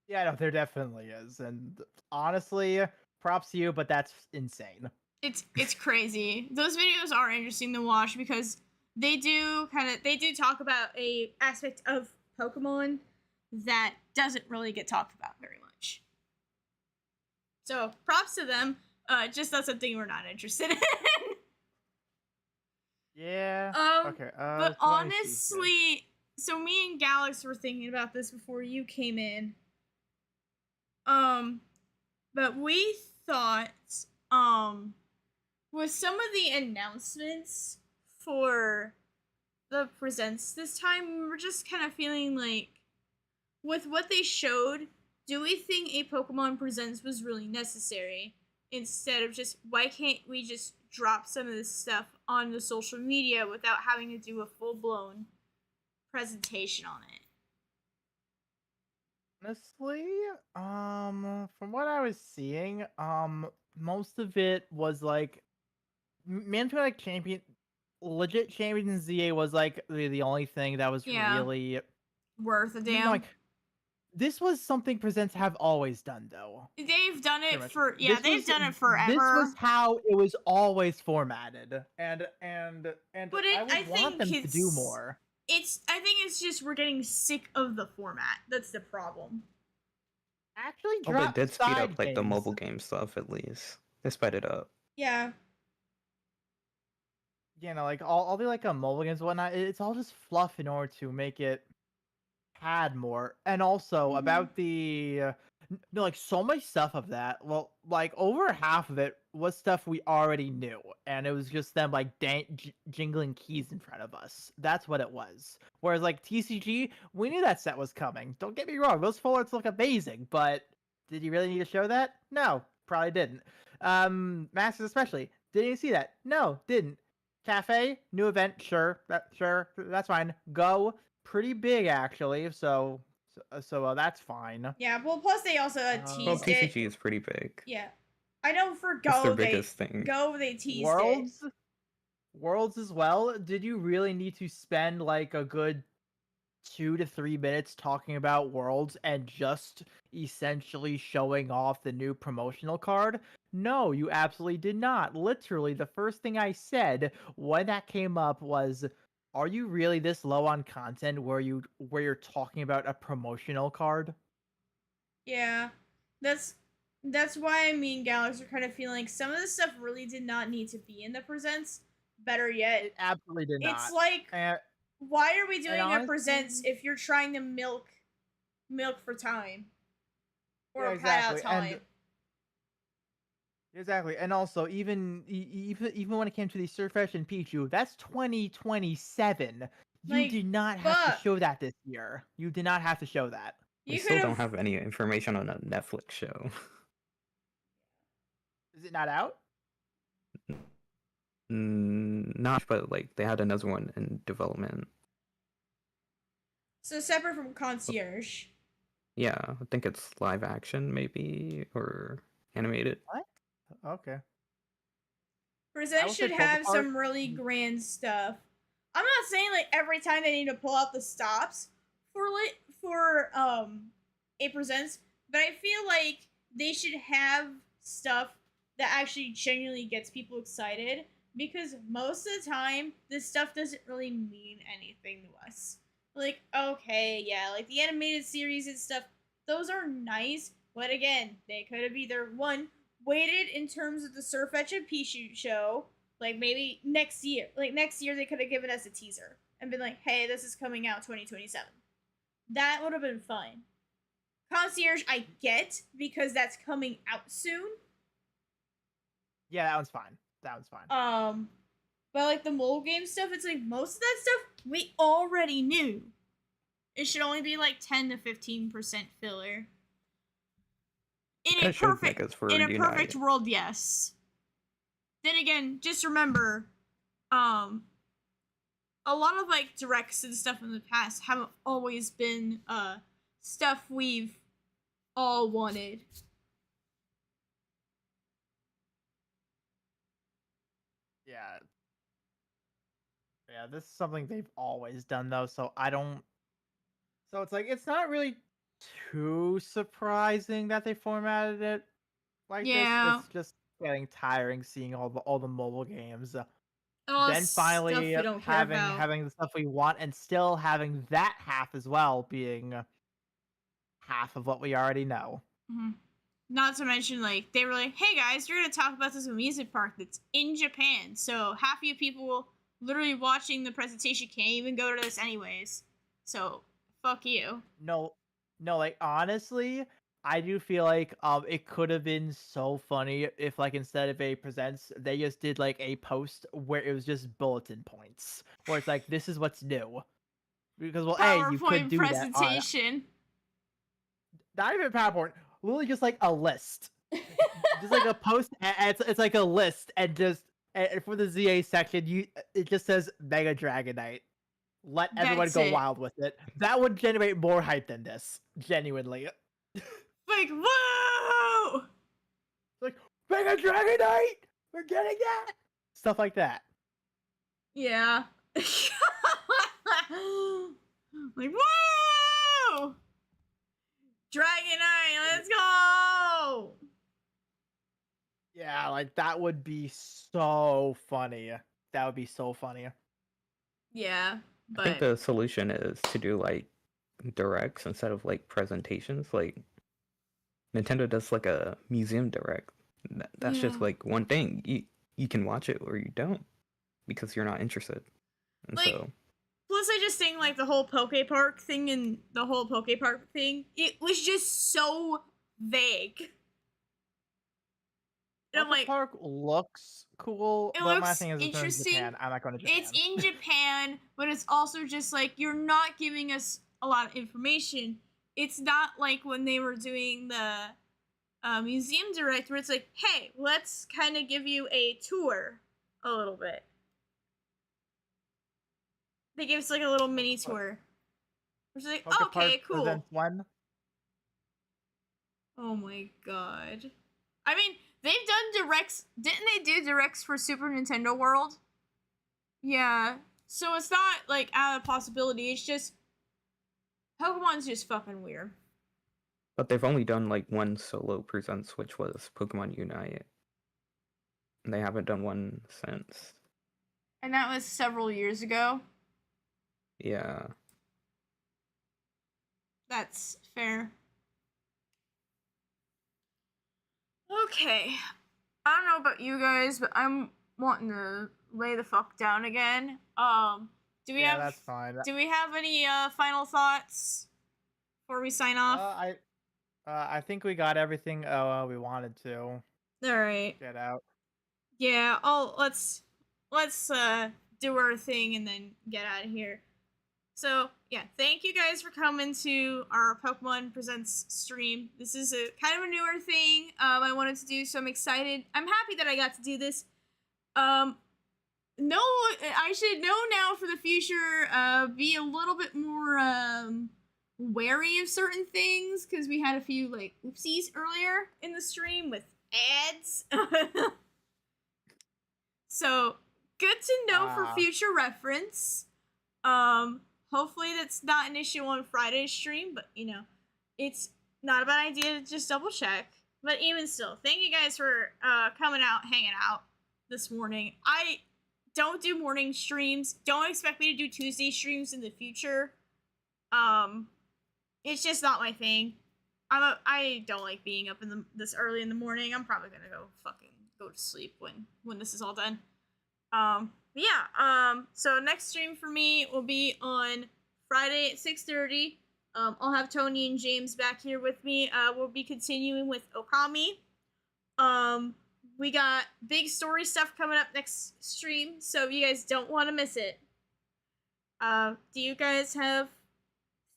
Yeah, no, there definitely is. And honestly, props to you, but that's insane. It's crazy. Those videos are interesting to watch because they do talk about a aspect of Pokemon that doesn't really get talked about very much. So props to them. Just that's something we're not interested in. Yeah. Okay. But honestly, so me and Galax were thinking about this before you came in. But we thought, with some of the announcements for the presents this time, we were just kind of feeling like, with what they showed, do we think a Pokemon Presents was really necessary? Instead of just, why can't we just drop some of this stuff on the social media without having to do a full-blown presentation on it? Honestly, from what I was seeing, most of it was like Mandatory like legit champion ZA was like the only thing that was really worth a damn. Like, this was something Presents have always done, though. They've done it for they've done it forever. This was how it was always formatted, and but I want them to do more. I think it's just we're getting sick of the format. That's the problem. Actually, they did speed up like the mobile game stuff at least. They sped it up. Yeah. You know, like all the like mobile games and whatnot, it's all just fluff in order to make it add more. And also about the like so much stuff of that. Well, like over half of it was stuff we already knew, and it was just them like jingling keys in front of us. That's what it was. Whereas like TCG, we knew that set was coming. Don't get me wrong; those full arts look amazing, but did you really need to show that? No, Probably didn't. Masters especially. Didn't you see that? No, didn't. Cafe, new event, sure, that's fine. Go, pretty big actually, so that's fine. Yeah, well, plus they also Well, teased PCG it. is pretty big. Yeah, I know for It's their Go biggest thing. they teased Worlds, it. Worlds as well. Did you really need to spend like a good 2 to 3 minutes talking about Worlds and just essentially showing off the new promotional card? No, you absolutely did not. Literally, the first thing I said when that came up was, "Are you really this low on content where you're talking about a promotional card?" Yeah, that's why me and Galax are kind of feeling like some of this stuff really did not need to be in the presents. Better yet, It absolutely did not. It's like, why are we doing honestly, a presents if you're trying to milk for time or yeah, pad out exactly. time? Exactly, and also even when it came to the Surfetch and Pichu, that's 2027. You did not have to show that this year. You did not have to show that. We still don't have any information on a Netflix show. Is it not out? Not, but like they had another one in development. So separate from Concierge. Yeah, I think it's live action maybe or animated. What? Okay. Present should have some really grand stuff. I'm not saying like every time they need to pull out the stops for a presents, but I feel like they should have stuff that actually genuinely gets people excited, because most of the time this stuff doesn't really mean anything to us. Like, okay, yeah, like the animated series and stuff, those are nice, but again, they could have either waited in terms of the Surfetch and Pichu show, like maybe next year. Like next year they could have given us a teaser and been like, hey, this is coming out 2027. That would have been fun. Concierge I get, because that's coming out soon. Yeah, that one's fine. But like the mobile game stuff, it's like most of that stuff we already knew. It should only be like 10 to 15% filler. In a perfect world, yes. Then again, just remember, a lot of like directs and stuff in the past haven't always been stuff we've all wanted. Yeah. Yeah, this is something they've always done though, so it's like it's not really too surprising that they formatted it like this. It's just getting tiring seeing all the mobile games. Then finally having the stuff we want and still having that half as well being half of what we already know. Mm-hmm. Not to mention, like, they were like, hey guys, we're going to talk about this amusement park that's in Japan. So half of you people literally watching the presentation can't even go to this anyways. So, fuck you. No, like, honestly, I do feel like it could have been so funny if, like, instead of a presents, they just did, like, a post where it was just bulletin points. Where it's like, this is what's new. Because, well, PowerPoint you could do presentation. That. Not even PowerPoint. Literally just like a list. Just like a post, and it's like a list, and just for the ZA section, it just says Mega Dragonite. Let everyone go wild with it. That would generate more hype than this. Genuinely. Like, whoa! Like, Mega Dragonite! We're getting that! Stuff like that. Yeah. Like, whoa! Dragonite, let's go! Yeah, like, that would be so funny. That would be so funny. Yeah, but... I think the solution is to do, like, directs instead of, like, presentations. Like, Nintendo does, like, a museum direct. That's just, like, one thing. You can watch it or you don't, because you're not interested. And like, so... Plus, I just think, like, the whole Poke Park thing and the whole Poke Park thing, it was just so vague. And I'm like, Park looks cool, but my thing is it's in Japan. I'm not going to Japan. It's in Japan, but it's also just like, you're not giving us a lot of information. It's not like when they were doing the museum direct where it's like, hey, let's kind of give you a tour a little bit. They gave us like a little mini tour. Which is like, okay, cool. Presents one. Oh my god. I mean, they've done directs. Didn't they do directs for Super Nintendo World? Yeah. So it's not like out of possibility. It's just Pokemon's just fucking weird. But they've only done like one solo presents, which was Pokemon Unite. And they haven't done one since. And that was several years ago. Yeah. That's fair. Okay. I don't know about you guys, but I'm wanting to lay the fuck down again. Do we have that's fine. Do we have any final thoughts before we sign off? I think we got everything we wanted to. All right. Get out. Yeah, let's do our thing and then get out of here. So, yeah, thank you guys for coming to our Pokemon Presents stream. This is a kind of a newer thing I wanted to do, so I'm excited. I'm happy that I got to do this. I should know now for the future, be a little bit more wary of certain things, because we had a few, like, oopsies earlier in the stream with ads. So, good to know for future reference. Hopefully that's not an issue on Friday's stream, but, you know, it's not a bad idea to just double check. But even still, thank you guys for coming out, hanging out this morning. I don't do morning streams. Don't expect me to do Tuesday streams in the future. It's just not my thing. I don't like being up in this early in the morning. I'm probably gonna go to sleep when this is all done. So next stream for me will be on Friday at 6:30. I'll have Tony and James back here with me. We'll be continuing with Okami. We got big story stuff coming up next stream, so you guys don't want to miss it. Do you guys have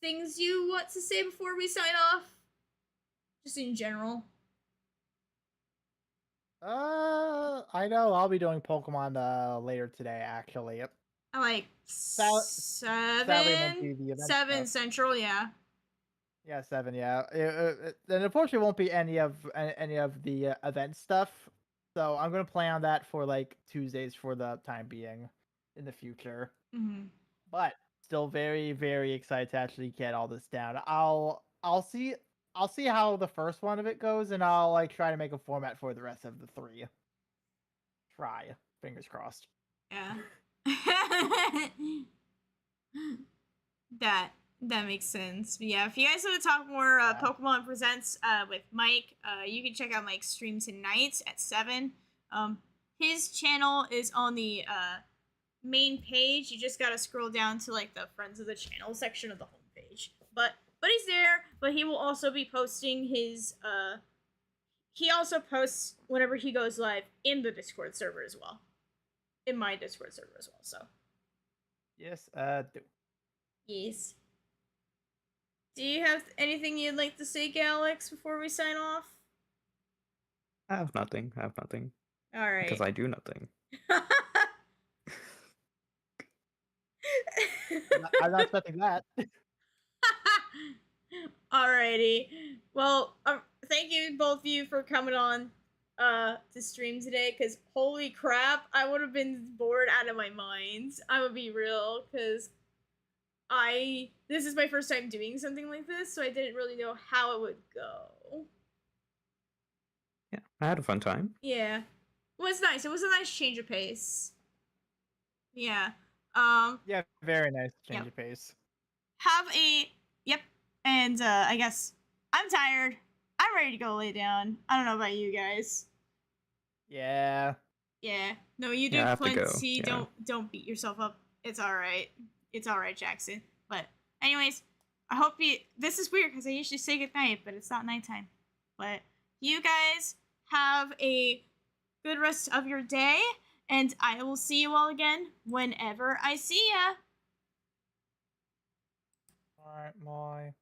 things you want to say before we sign off? Just in general. I know I'll be doing Pokemon later today, actually. Yep. I like Sadly, it won't be the event 7 stuff. Central, yeah. Yeah, 7, yeah. Then unfortunately won't be any of the event stuff. So I'm gonna plan on that for like Tuesdays for the time being in the future. Mm-hmm. But still very, very excited to actually get all this down. I'll see how the first one of it goes, and I'll like try to make a format for the rest of the 3. Fingers crossed. Yeah. That makes sense. But yeah, if you guys want to talk more Pokemon Presents with Mike, you can check out Mike's stream tonight at 7. His channel is on the main page. You just gotta scroll down to like the Friends of the Channel section of the homepage. But he's there, but he will also be posting his he also posts whenever he goes live in the Discord server as well. In my Discord server as well, so. Yes, do. Yes. Do you have anything you'd like to say, Galax, before we sign off? I have nothing. All right. Because I do nothing. I'm not expecting that. Alrighty. Well, thank you both of you for coming on to stream today, because holy crap, I would have been bored out of my mind. I would be real, because this is my first time doing something like this, so I didn't really know how it would go. Yeah, I had a fun time. Yeah. It was nice. It was a nice change of pace. Yeah. Yeah, very nice change of pace. And I guess I'm tired. I'm ready to go lay down. I don't know about you guys. Yeah. Yeah. No, you do plenty. Don't beat yourself up. It's alright. It's alright, Jackson. But anyways, I hope this is weird because I usually say goodnight, but it's not nighttime. But you guys have a good rest of your day, and I will see you all again whenever I see ya. Alright, bye.